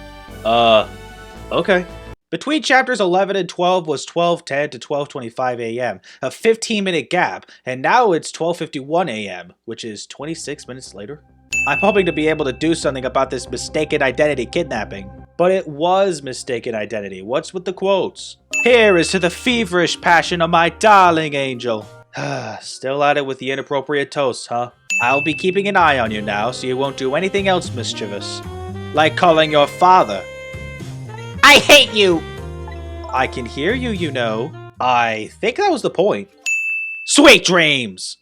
Okay. Between chapters 11 and 12 was 12:10 to 12:25 a.m., a 15-minute gap, and now it's 12:51 a.m., which is 26 minutes later. I'm hoping to be able to do something about this mistaken identity kidnapping. But it was mistaken identity. What's with the quotes? Here is to the feverish passion of my darling angel. Still at it with the inappropriate toast, huh? I'll be keeping an eye on you now so you won't do anything else mischievous. Like calling your father. I hate you! I can hear you, you know. I think that was the point. Sweet dreams!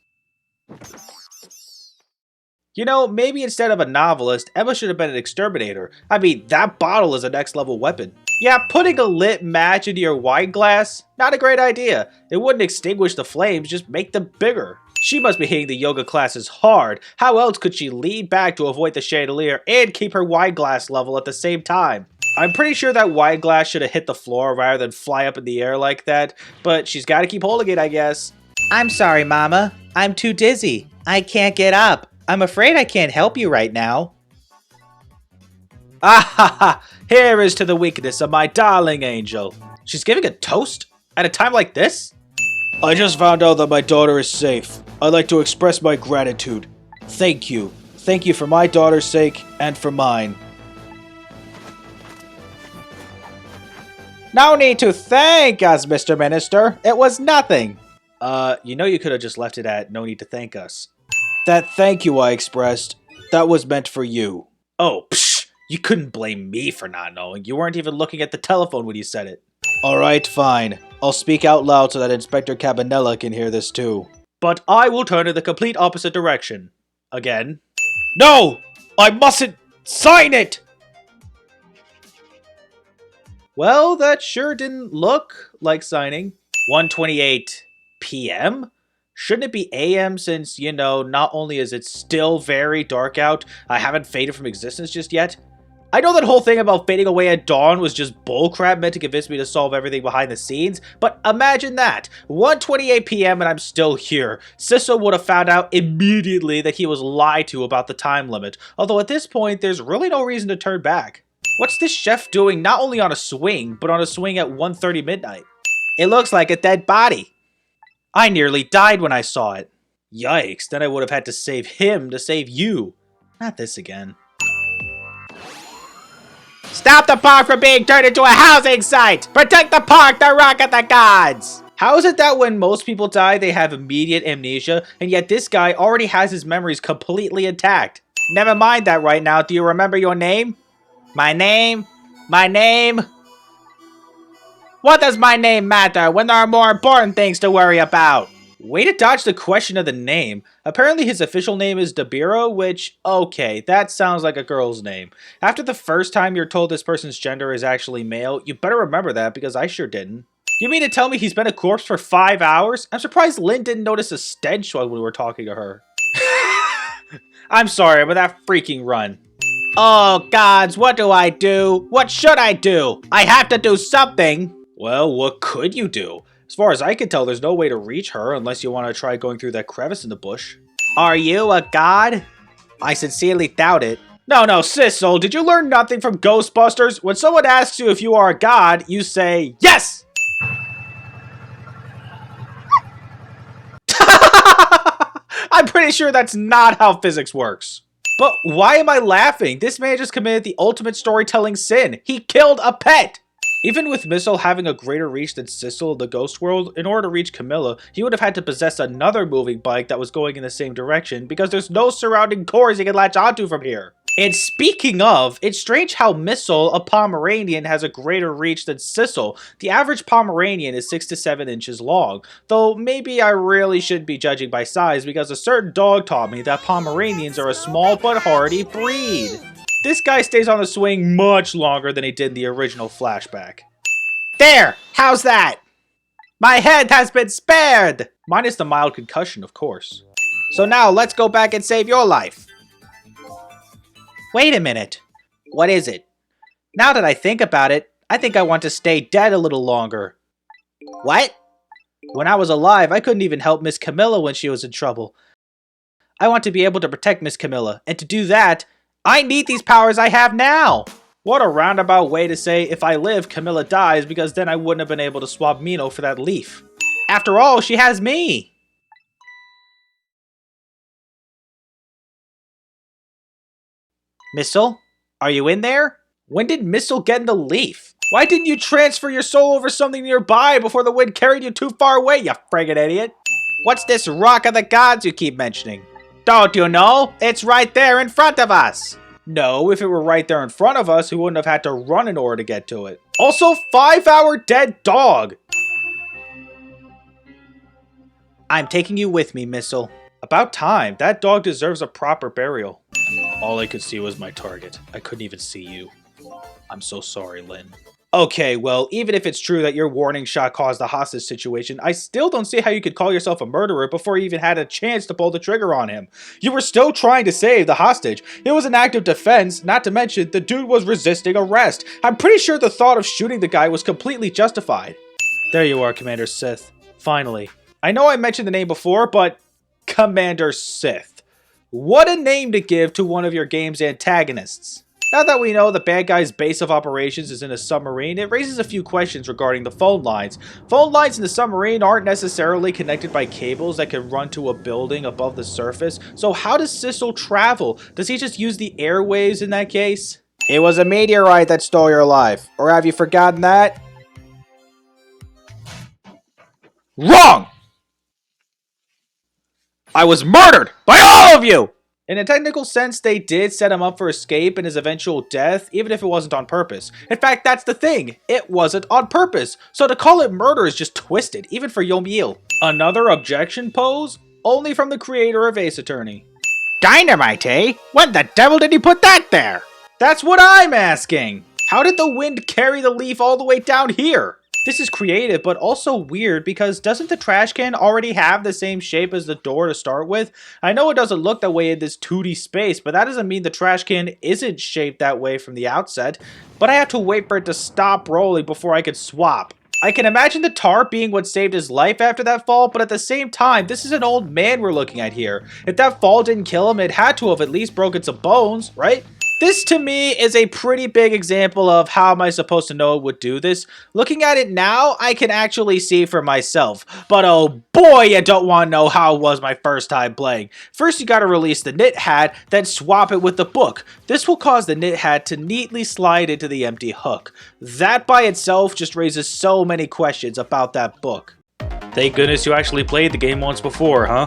You know, maybe instead of a novelist, Emma should have been an exterminator. I mean, that bottle is a next level weapon. Yeah, putting a lit match into your wine glass? Not a great idea. It wouldn't extinguish the flames, just make them bigger. She must be hitting the yoga classes hard. How else could she lean back to avoid the chandelier and keep her wine glass level at the same time? I'm pretty sure that wine glass should have hit the floor rather than fly up in the air like that, but she's got to keep holding it, I guess. I'm sorry, Mama. I'm too dizzy. I can't get up. I'm afraid I can't help you right now. Ah ha ha! Here is to the weakness of my darling angel. She's giving a toast? At a time like this? I just found out that my daughter is safe. I'd like to express my gratitude. Thank you. Thank you for my daughter's sake and for mine. No need to thank us, Mr. Minister. It was nothing. You know you could have just left it at no need to thank us. That thank you I expressed, that was meant for you. Oh, psh! You couldn't blame me for not knowing. You weren't even looking at the telephone when you said it. Alright, fine. I'll speak out loud so that Inspector Cabanella can hear this too. But I will turn in the complete opposite direction. Again. No! I mustn't sign it! Well, that sure didn't look like signing. 1:28 p.m.? Shouldn't it be a.m. since, you know, not only is it still very dark out, I haven't faded from existence just yet? I know that whole thing about fading away at dawn was just bullcrap meant to convince me to solve everything behind the scenes, but imagine that. 1:28 p.m. and I'm still here. Sisso would have found out immediately that he was lied to about the time limit, although at this point there's really no reason to turn back. What's this chef doing not only on a swing, but on a swing at 1:30 midnight? It looks like a dead body. I nearly died when I saw it. Yikes, then I would have had to save him to save you. Not this again. Stop the park from being turned into a housing site! Protect the park, the rock of the gods! How is it that when most people die, they have immediate amnesia, and yet this guy already has his memories completely intact? Never mind that right now. Do you remember your name? My name? My name? What does my name matter when there are more important things to worry about? Way to dodge the question of the name. Apparently his official name is Dabira, which, okay, that sounds like a girl's name. After the first time you're told this person's gender is actually male, you better remember that because I sure didn't. You mean to tell me he's been a corpse for 5 hours? I'm surprised Lynn didn't notice a stench while we were talking to her. I'm sorry, but that freaking run. Oh, gods, what do I do? What should I do? I have to do something. Well, what could you do? As far as I can tell, there's no way to reach her unless you want to try going through that crevice in the bush. Are you a god? I sincerely doubt it. No, Sissel, did you learn nothing from Ghostbusters? When someone asks you if you are a god, you say, yes! I'm pretty sure that's not how physics works. But why am I laughing? This man just committed the ultimate storytelling sin. He killed a pet! Even with Missile having a greater reach than Sissel in the Ghost World, in order to reach Camilla, he would have had to possess another moving bike that was going in the same direction because there's no surrounding cores he can latch onto from here. And speaking of, it's strange how Missile, a Pomeranian, has a greater reach than Sissel. The average Pomeranian is 6 to 7 inches long, though maybe I really should be judging by size because a certain dog taught me that Pomeranians are a small but hardy breed. This guy stays on the swing much longer than he did in the original flashback. There! How's that? My head has been spared! Minus the mild concussion, of course. So now let's go back and save your life. Wait a minute. What is it? Now that I think about it, I think I want to stay dead a little longer. What? When I was alive, I couldn't even help Miss Camilla when she was in trouble. I want to be able to protect Miss Camilla, and to do that, I need these powers I have now! What a roundabout way to say if I live, Camilla dies, because then I wouldn't have been able to swap Mino for that leaf. After all, she has me! Missile? Are you in there? When did Missile get in the leaf? Why didn't you transfer your soul over something nearby before the wind carried you too far away, you friggin' idiot? What's this rock of the gods you keep mentioning? Don't you know? It's right there in front of us! No, if it were right there in front of us, we wouldn't have had to run in order to get to it. Also, 5-hour dead dog! I'm taking you with me, Missile. About time. That dog deserves a proper burial. All I could see was my target. I couldn't even see you. I'm so sorry, Lynn. Okay, well, even if it's true that your warning shot caused the hostage situation, I still don't see how you could call yourself a murderer before you even had a chance to pull the trigger on him. You were still trying to save the hostage. It was an act of defense, not to mention the dude was resisting arrest. I'm pretty sure the thought of shooting the guy was completely justified. There you are, Commander Sith. Finally. I know I mentioned the name before, but Commander Sith. What a name to give to one of your game's antagonists. Now that we know the bad guy's base of operations is in a submarine, it raises a few questions regarding the phone lines. Phone lines in the submarine aren't necessarily connected by cables that can run to a building above the surface, so how does Sissel travel? Does he just use the airwaves in that case? It was a meteorite that stole your life, or have you forgotten that? Wrong! I was murdered by all of you! In a technical sense, they did set him up for escape and his eventual death, even if it wasn't on purpose. In fact, that's the thing. It wasn't on purpose. So to call it murder is just twisted, even for Yomiel. Another objection pose? Only from the creator of Ace Attorney. Dynamite, eh? When the devil did he put that there? That's what I'm asking! How did the wind carry the leaf all the way down here? This is creative, but also weird because doesn't the trash can already have the same shape as the door to start with? I know it doesn't look that way in this 2D space, but that doesn't mean the trash can isn't shaped that way from the outset. But I have to wait for it to stop rolling before I can swap. I can imagine the tarp being what saved his life after that fall, but at the same time, this is an old man we're looking at here. If that fall didn't kill him, it had to have at least broken some bones, right? This to me is a pretty big example of how am I supposed to know it would do this. Looking at it now, I can actually see for myself. But oh boy, you don't want to know how it was my first time playing. First you gotta release the knit hat, then swap it with the book. This will cause the knit hat to neatly slide into the empty hook. That by itself just raises so many questions about that book. Thank goodness you actually played the game once before, huh?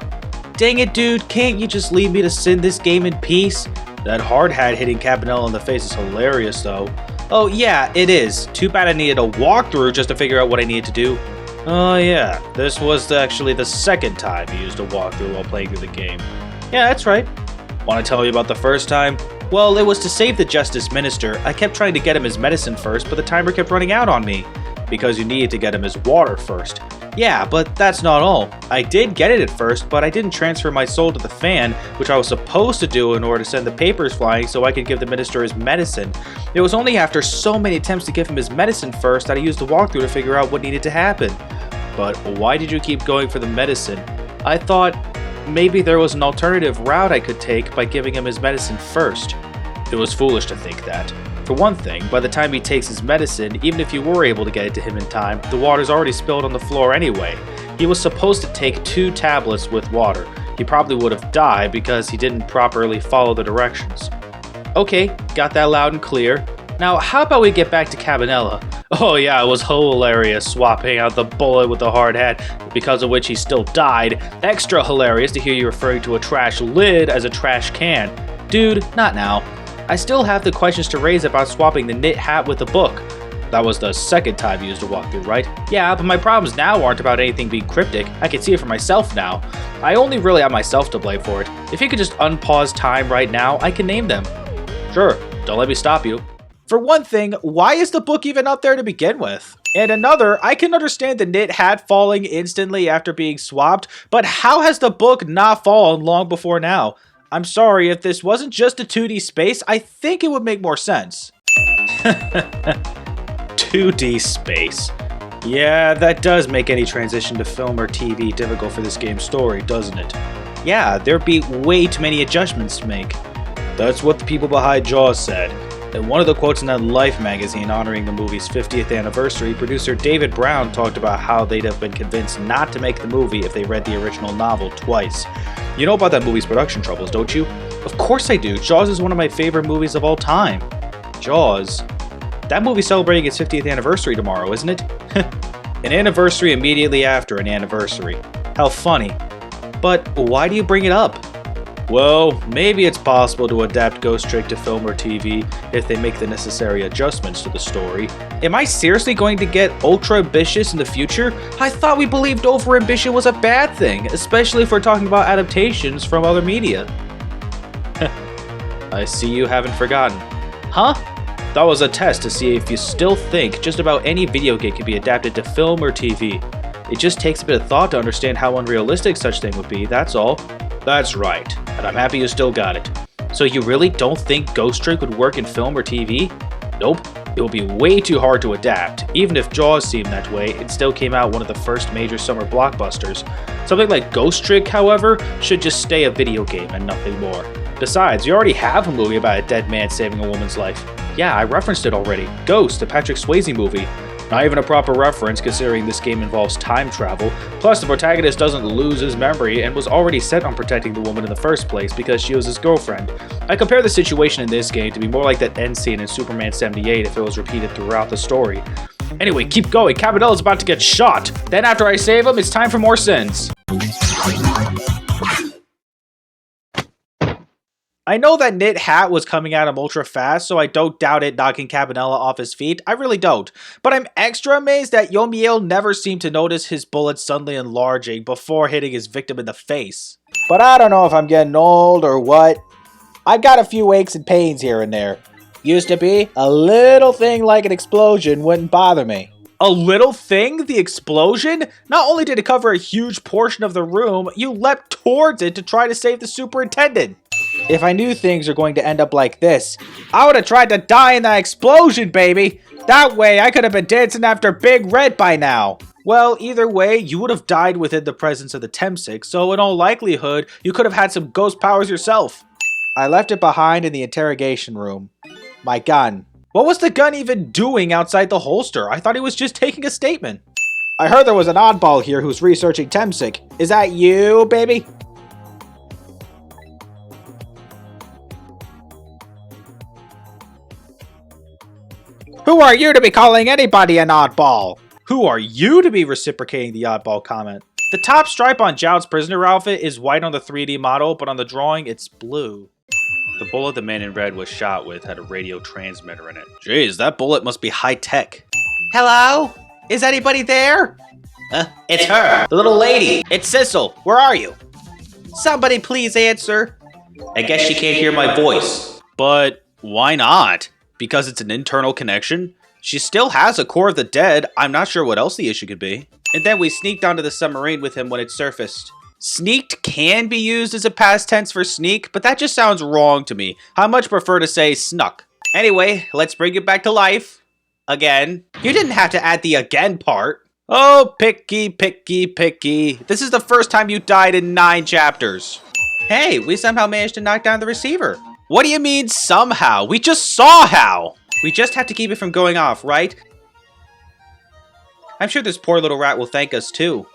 Dang it, dude, can't you just leave me to sin this game in peace? That hard hat hitting Cabanela in the face is hilarious, though. Oh yeah, it is. Too bad I needed a walkthrough just to figure out what I needed to do. Oh yeah, this was actually the second time you used a walkthrough while playing through the game. Yeah, that's right. Want to tell you about the first time? Well, it was to save the Justice Minister. I kept trying to get him his medicine first, but the timer kept running out on me. Because you needed to get him his water first. Yeah, but that's not all. I did get it at first, but I didn't transfer my soul to the fan, which I was supposed to do in order to send the papers flying so I could give the minister his medicine. It was only after so many attempts to give him his medicine first that I used the walkthrough to figure out what needed to happen. But why did you keep going for the medicine? I thought maybe there was an alternative route I could take by giving him his medicine first. It was foolish to think that. For one thing, by the time he takes his medicine, even if you were able to get it to him in time, the water's already spilled on the floor anyway. He was supposed to take 2 tablets with water. He probably would have died because he didn't properly follow the directions. Okay, got that loud and clear. Now, how about we get back to Cabanela? Oh yeah, it was hilarious swapping out the bullet with the hard hat, because of which he still died. Extra hilarious to hear you referring to a trash lid as a trash can. Dude, not now. I still have the questions to raise about swapping the knit hat with the book. That was the second time you used a walkthrough, right? Yeah, but my problems now aren't about anything being cryptic. I can see it for myself now. I only really have myself to blame for it. If you could just unpause time right now, I can name them. Sure, don't let me stop you. For one thing, why is the book even up there to begin with? And another, I can understand the knit hat falling instantly after being swapped, but how has the book not fallen long before now? I'm sorry, if this wasn't just a 2D space, I think it would make more sense. 2D space. Yeah, that does make any transition to film or TV difficult for this game's story, doesn't it? Yeah, there'd be way too many adjustments to make. That's what the people behind Jaws said. In one of the quotes in that Life magazine honoring the movie's 50th anniversary, producer David Brown talked about how they'd have been convinced not to make the movie if they read the original novel twice. You know about that movie's production troubles, don't you? Of course I do. Jaws is one of my favorite movies of all time. Jaws? That movie's celebrating its 50th anniversary tomorrow, isn't it? An anniversary immediately after an anniversary. How funny. But why do you bring it up? Well, maybe it's possible to adapt Ghost Trick to film or TV if they make the necessary adjustments to the story. Am I seriously going to get ultra ambitious in the future? I thought we believed over ambition was a bad thing, especially if we're talking about adaptations from other media. I see you haven't forgotten. Huh? That was a test to see if you still think just about any video game can be adapted to film or TV. It just takes a bit of thought to understand how unrealistic such thing would be, that's all. That's right, and I'm happy you still got it. So you really don't think Ghost Trick would work in film or TV? Nope, it would be way too hard to adapt. Even if Jaws seemed that way, it still came out one of the first major summer blockbusters. Something like Ghost Trick, however, should just stay a video game and nothing more. Besides, you already have a movie about a dead man saving a woman's life. Yeah, I referenced it already. Ghost, the Patrick Swayze movie. Not even a proper reference considering this game involves time travel, plus the protagonist doesn't lose his memory and was already set on protecting the woman in the first place because she was his girlfriend. I compare the situation in this game to be more like that end scene in Superman 78 if it was repeated throughout the story. Anyway, keep going, Cabanela's about to get shot! Then after I save him, it's time for more sins. I know that knit hat was coming at him ultra fast, so I don't doubt it knocking Cabanela off his feet. I really don't. But I'm extra amazed that Yomiel never seemed to notice his bullet suddenly enlarging before hitting his victim in the face. But I don't know if I'm getting old or what. I've got a few aches and pains here and there. Used to be, a little thing like an explosion wouldn't bother me. A little thing? The explosion? Not only did it cover a huge portion of the room, you leapt towards it to try to save the superintendent. If I knew things were going to end up like this, I would have tried to die in that explosion, baby! That way I could have been dancing after Big Red by now! Well, either way, you would have died within the presence of the Temsik, so in all likelihood, you could have had some ghost powers yourself. I left it behind in the interrogation room. My gun. What was the gun even doing outside the holster? I thought he was just taking a statement. I heard there was an oddball here who's researching Temsic. Is that you, baby? Who are you to be calling anybody an oddball? Who are you to be reciprocating the oddball comment? The top stripe on Jout's prisoner outfit is white on the 3D model, but on the drawing, it's blue. The bullet the man in red was shot with had a radio transmitter in it. Jeez, that bullet must be high-tech. Hello? Is anybody there? It's her, the little lady. It's Sissel. Where are you? Somebody please answer. I guess she can't hear my voice. But why not? Because it's an internal connection? She still has a core of the dead. I'm not sure what else the issue could be. And then we sneaked onto the submarine with him when it surfaced. Sneaked can be used as a past tense for sneak, but that just sounds wrong to me. I much prefer to say snuck. Anyway, let's bring it back to life. Again. You didn't have to add the again part. Oh, picky, picky, picky. This is the first time you died in 9 chapters. Hey, we somehow managed to knock down the receiver. What do you mean somehow? We just saw how. We just have to keep it from going off, right? I'm sure this poor little rat will thank us too.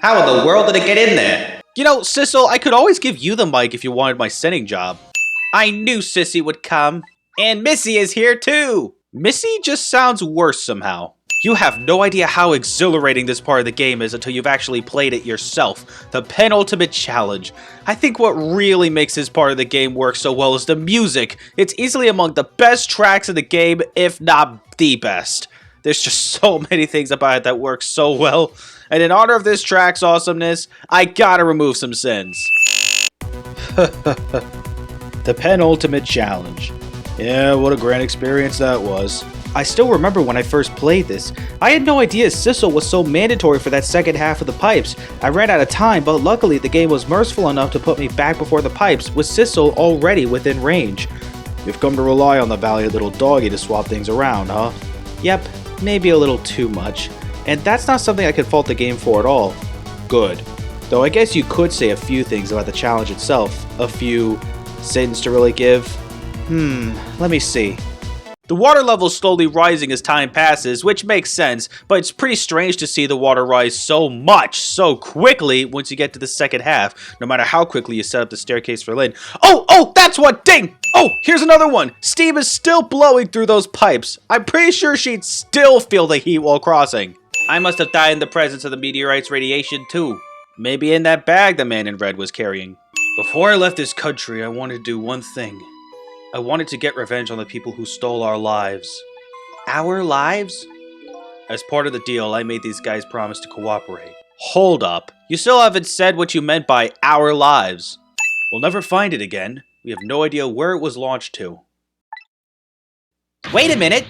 How in the world did it get in there? You know, Sissel, I could always give you the mic if you wanted my sending job. I knew Sissy would come. And Missy is here too. Missy just sounds worse somehow. You have no idea how exhilarating this part of the game is until you've actually played it yourself. The penultimate challenge. I think what really makes this part of the game work so well is the music. It's easily among the best tracks in the game, if not the best. There's just so many things about it that work so well. And in honor of this track's awesomeness, I gotta remove some sins. The penultimate challenge. Yeah, what a grand experience that was. I still remember when I first played this. I had no idea Sissel was so mandatory for that second half of the pipes. I ran out of time, but luckily the game was merciful enough to put me back before the pipes, with Sissel already within range. You've come to rely on the valiant little doggy to swap things around, huh? Yep, maybe a little too much. And that's not something I could fault the game for at all. Good. Though I guess you could say a few things about the challenge itself. A few sins to really give. Let me see. The water level's slowly rising as time passes, which makes sense, but it's pretty strange to see the water rise so much, so quickly once you get to the second half, no matter how quickly you set up the staircase for Lynn. Oh, that's what, ding! Oh, here's another one! Steam is still blowing through those pipes. I'm pretty sure she'd still feel the heat while crossing. I must have died in the presence of the meteorite's radiation too. Maybe in that bag the man in red was carrying. Before I left this country, I wanted to do one thing. I wanted to get revenge on the people who stole our lives. Our lives? As part of the deal, I made these guys promise to cooperate. Hold up. You still haven't said what you meant by our lives. We'll never find it again. We have no idea where it was launched to. Wait a minute!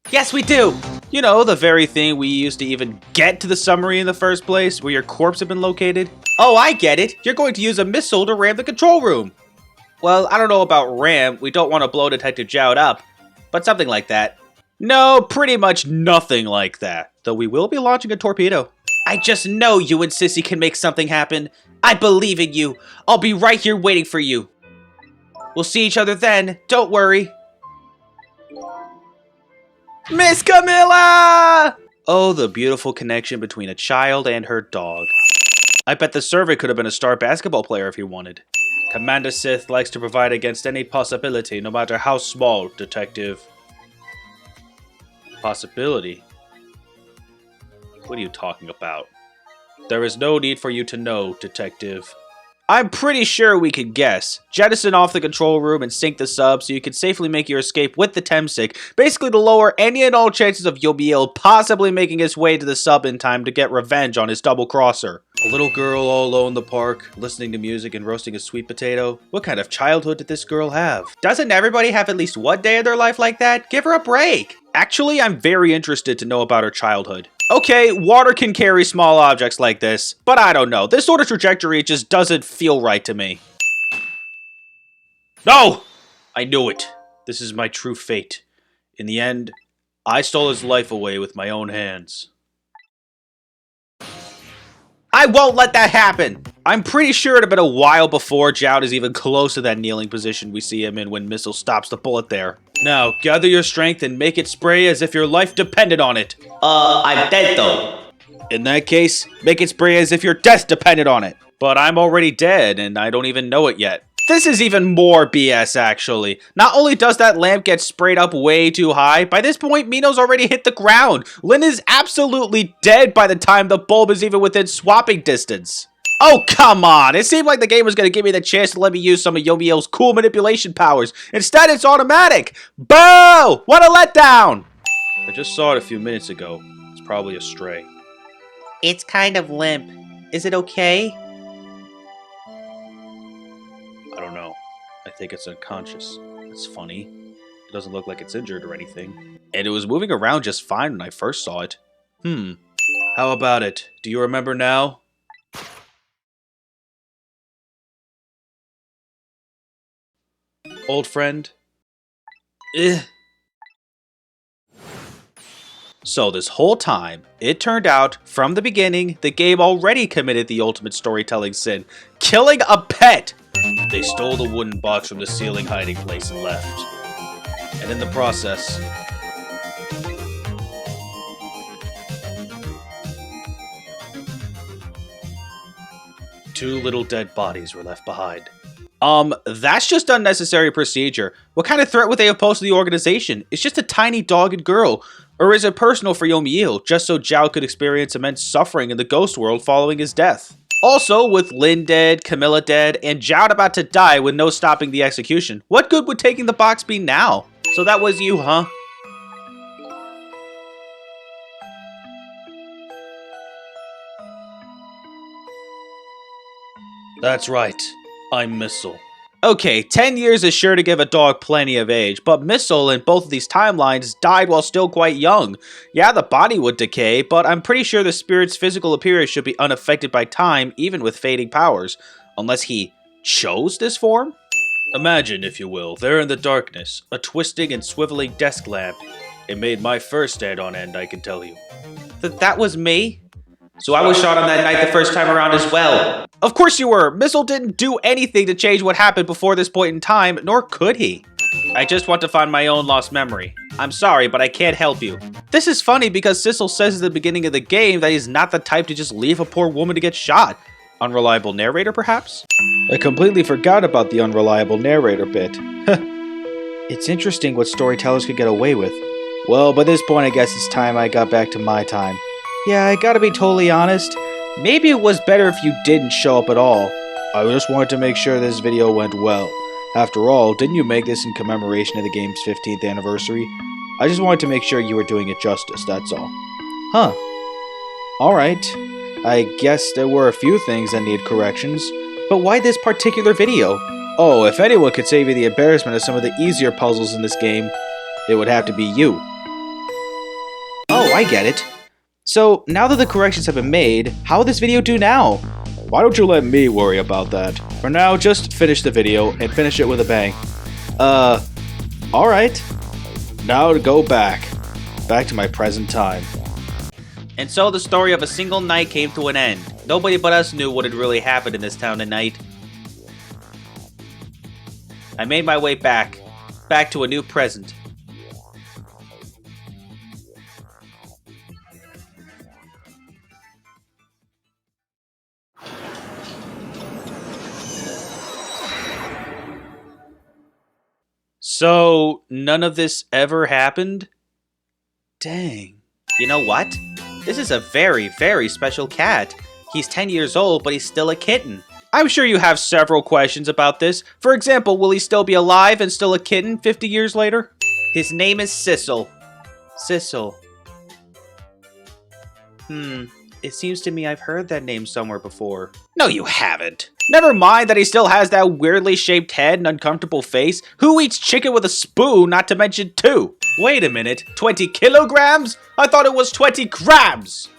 Yes, we do! You know, the very thing we used to even get to the submarine in the first place, where your corpse had been located? Oh, I get it! You're going to use a missile to ram the control room! Well, I don't know about ram, we don't want to blow Detective Jout up, but something like that. No, pretty much nothing like that, though we will be launching a torpedo. I just know you and Sissy can make something happen. I believe in you. I'll be right here waiting for you. We'll see each other then, don't worry. Miss Camilla! Oh, the beautiful connection between a child and her dog. I bet the servant could have been a star basketball player if he wanted. Commander Sith likes to provide against any possibility, no matter how small, Detective. Possibility? What are you talking about? There is no need for you to know, Detective. I'm pretty sure we could guess. Jettison off the control room and sink the sub so you can safely make your escape with the Temsic, basically to lower any and all chances of Yobiel possibly making his way to the sub in time to get revenge on his double-crosser. A little girl all alone in the park, listening to music and roasting a sweet potato. What kind of childhood did this girl have? Doesn't everybody have at least one day of their life like that? Give her a break! Actually, I'm very interested to know about her childhood. Okay, water can carry small objects like this, but I don't know. This sort of trajectory just doesn't feel right to me. No! I knew it. This is my true fate. In the end, I stole his life away with my own hands. I won't let that happen! I'm pretty sure it'd have been a while before Jout is even close to that kneeling position we see him in when Missile stops the bullet there. Now, gather your strength and make it spray as if your life depended on it. I'm dead though. In that case, make it spray as if your death depended on it. But I'm already dead, and I don't even know it yet. This is even more BS, actually. Not only does that lamp get sprayed up way too high, by this point, Mino's already hit the ground. Lin is absolutely dead by the time the bulb is even within swapping distance. Oh, come on! It seemed like the game was going to give me the chance to let me use some of Yomiel's cool manipulation powers. Instead, it's automatic! Boo! What a letdown! I just saw it a few minutes ago. It's probably a stray. It's kind of limp. Is it okay? I don't know. I think it's unconscious. That's funny. It doesn't look like it's injured or anything. And it was moving around just fine when I first saw it. How about it? Do you remember now? Old friend? So this whole time, it turned out, from the beginning, the game already committed the ultimate storytelling sin. Killing a pet! They stole the wooden box from the ceiling hiding place and left. And in the process... two little dead bodies were left behind. That's just unnecessary procedure. What kind of threat would they have posed to the organization? It's just a tiny dog and girl. Or is it personal for Yomiel, just so Zhao could experience immense suffering in the ghost world following his death? Also, with Lin dead, Camilla dead, and Zhao about to die with no stopping the execution, what good would taking the box be now? So that was you, huh? That's right. I'm Missile. Okay, 10 years is sure to give a dog plenty of age, but Missile in both of these timelines died while still quite young. Yeah, the body would decay, but I'm pretty sure the spirit's physical appearance should be unaffected by time, even with fading powers. Unless he chose this form? Imagine, if you will, there in the darkness, a twisting and swiveling desk lamp. It made my first stand on end, I can tell you. That was me? So I was shot on that night the first time around as well. Of course you were! Missile didn't do anything to change what happened before this point in time, nor could he. I just want to find my own lost memory. I'm sorry, but I can't help you. This is funny because Sissel says at the beginning of the game that he's not the type to just leave a poor woman to get shot. Unreliable narrator, perhaps? I completely forgot about the unreliable narrator bit. It's interesting what storytellers could get away with. Well, by this point I guess it's time I got back to my time. Yeah, I gotta be totally honest. Maybe it was better if you didn't show up at all. I just wanted to make sure this video went well. After all, didn't you make this in commemoration of the game's 15th anniversary? I just wanted to make sure you were doing it justice, that's all. Huh. Alright. I guess there were a few things that need corrections. But why this particular video? Oh, if anyone could save you the embarrassment of some of the easier puzzles in this game, it would have to be you. Oh, I get it. So, now that the corrections have been made, how will this video do now? Why don't you let me worry about that? For now, just finish the video and finish it with a bang. Alright. Now to go back to my present time. And so the story of a single night came to an end. Nobody but us knew what had really happened in this town tonight. I made my way back to a new present. So, none of this ever happened? Dang. You know what? This is a very, very special cat. He's 10 years old, but he's still a kitten. I'm sure you have several questions about this. For example, will he still be alive and still a kitten 50 years later? His name is Sissel. Sissel. It seems to me I've heard that name somewhere before. No, you haven't. Never mind that he still has that weirdly shaped head and uncomfortable face. Who eats chicken with a spoon, not to mention two? Wait a minute, 20 kilograms? I thought it was 20 grams!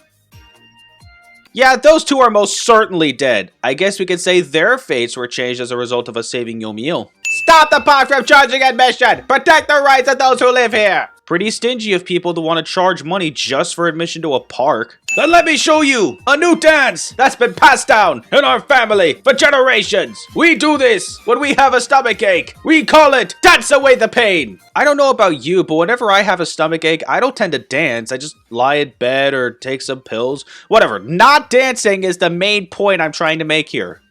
Yeah, those two are most certainly dead. I guess we could say their fates were changed as a result of us saving Yomiel. Stop the pod from charging admission! Protect the rights of those who live here! Pretty stingy of people to want to charge money just for admission to a park. Then let me show you a new dance that's been passed down in our family for generations. We do this when we have a stomach ache. We call it Dance Away the Pain. I don't know about you, but whenever I have a stomach ache, I don't tend to dance. I just lie in bed or take some pills. Whatever. Not dancing is the main point I'm trying to make here.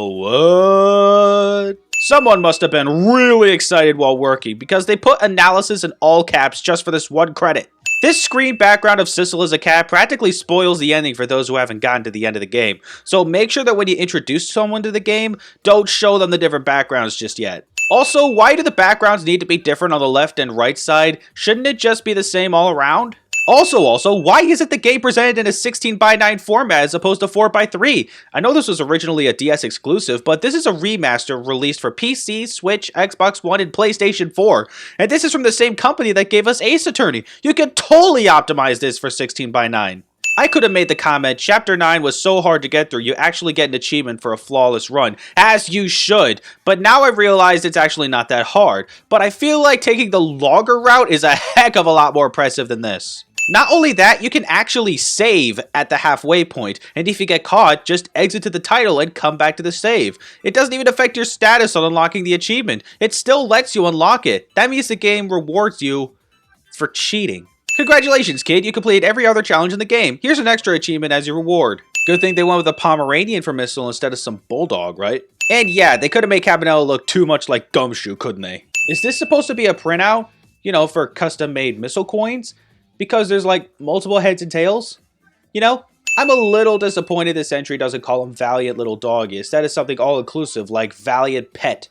What? Someone must have been really excited while working because they put analysis in all caps just for this one credit. This screen background of Sissel as a cat practically spoils the ending for those who haven't gotten to the end of the game. So make sure that when you introduce someone to the game, don't show them the different backgrounds just yet. Also, why do the backgrounds need to be different on the left and right side? Shouldn't it just be the same all around? Also, why isn't the game presented in a 16:9 format as opposed to 4:3? I know this was originally a DS exclusive, but this is a remaster released for PC, Switch, Xbox One, and PlayStation 4. And this is from the same company that gave us Ace Attorney. You could totally optimize this for 16:9. I could have made the comment, Chapter 9 was so hard to get through, you actually get an achievement for a flawless run, as you should, but now I realized it's actually not that hard. But I feel like taking the longer route is a heck of a lot more impressive than this. Not only that, you can actually save at the halfway point, and if you get caught, just exit to the title and come back to the save. It doesn't even affect your status on unlocking the achievement. It still lets you unlock it. That means the game rewards you for cheating. Congratulations, kid, you completed every other challenge in the game. Here's an extra achievement as your reward. Good thing they went with a Pomeranian for Missile instead of some bulldog, right? And yeah, they could have made Cabanela look too much like Gumshoe, couldn't they? Is this supposed to be a printout, you know, for custom-made Missile coins? Because there's like multiple heads and tails? You know? I'm a little disappointed this entry doesn't call him Valiant Little Doggy. Instead of something all-inclusive like Valiant Pet.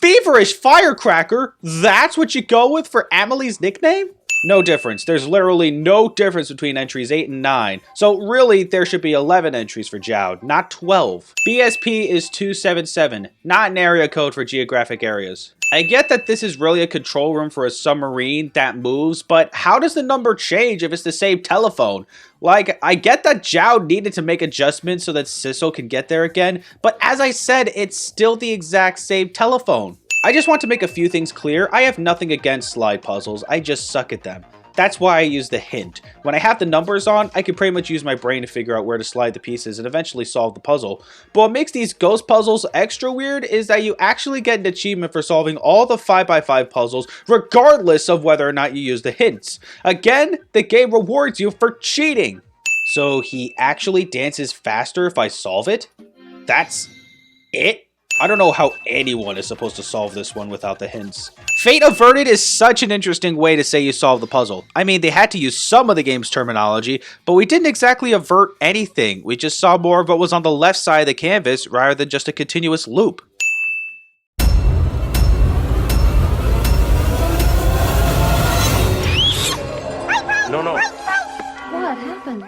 Feverish Firecracker? That's what you go with for Amelie's nickname? No difference. There's literally no difference between entries 8 and 9. So really, there should be 11 entries for Jowd, not 12. BSP is 277, not an area code for geographic areas. I get that this is really a control room for a submarine that moves, but how does the number change if it's the same telephone? Like, I get that Jowd needed to make adjustments so that Sissel can get there again, but as I said, it's still the exact same telephone. I just want to make a few things clear. I have nothing against slide puzzles, I just suck at them. That's why I use the hint. When I have the numbers on, I can pretty much use my brain to figure out where to slide the pieces and eventually solve the puzzle. But what makes these ghost puzzles extra weird is that you actually get an achievement for solving all the 5x5 puzzles, regardless of whether or not you use the hints. Again, the game rewards you for cheating. So he actually dances faster if I solve it? That's it? I don't know how anyone is supposed to solve this one without the hints. Fate Averted is such an interesting way to say you solve the puzzle. I mean, they had to use some of the game's terminology, but we didn't exactly avert anything. We just saw more of what was on the left side of the canvas rather than just a continuous loop. No. What happened?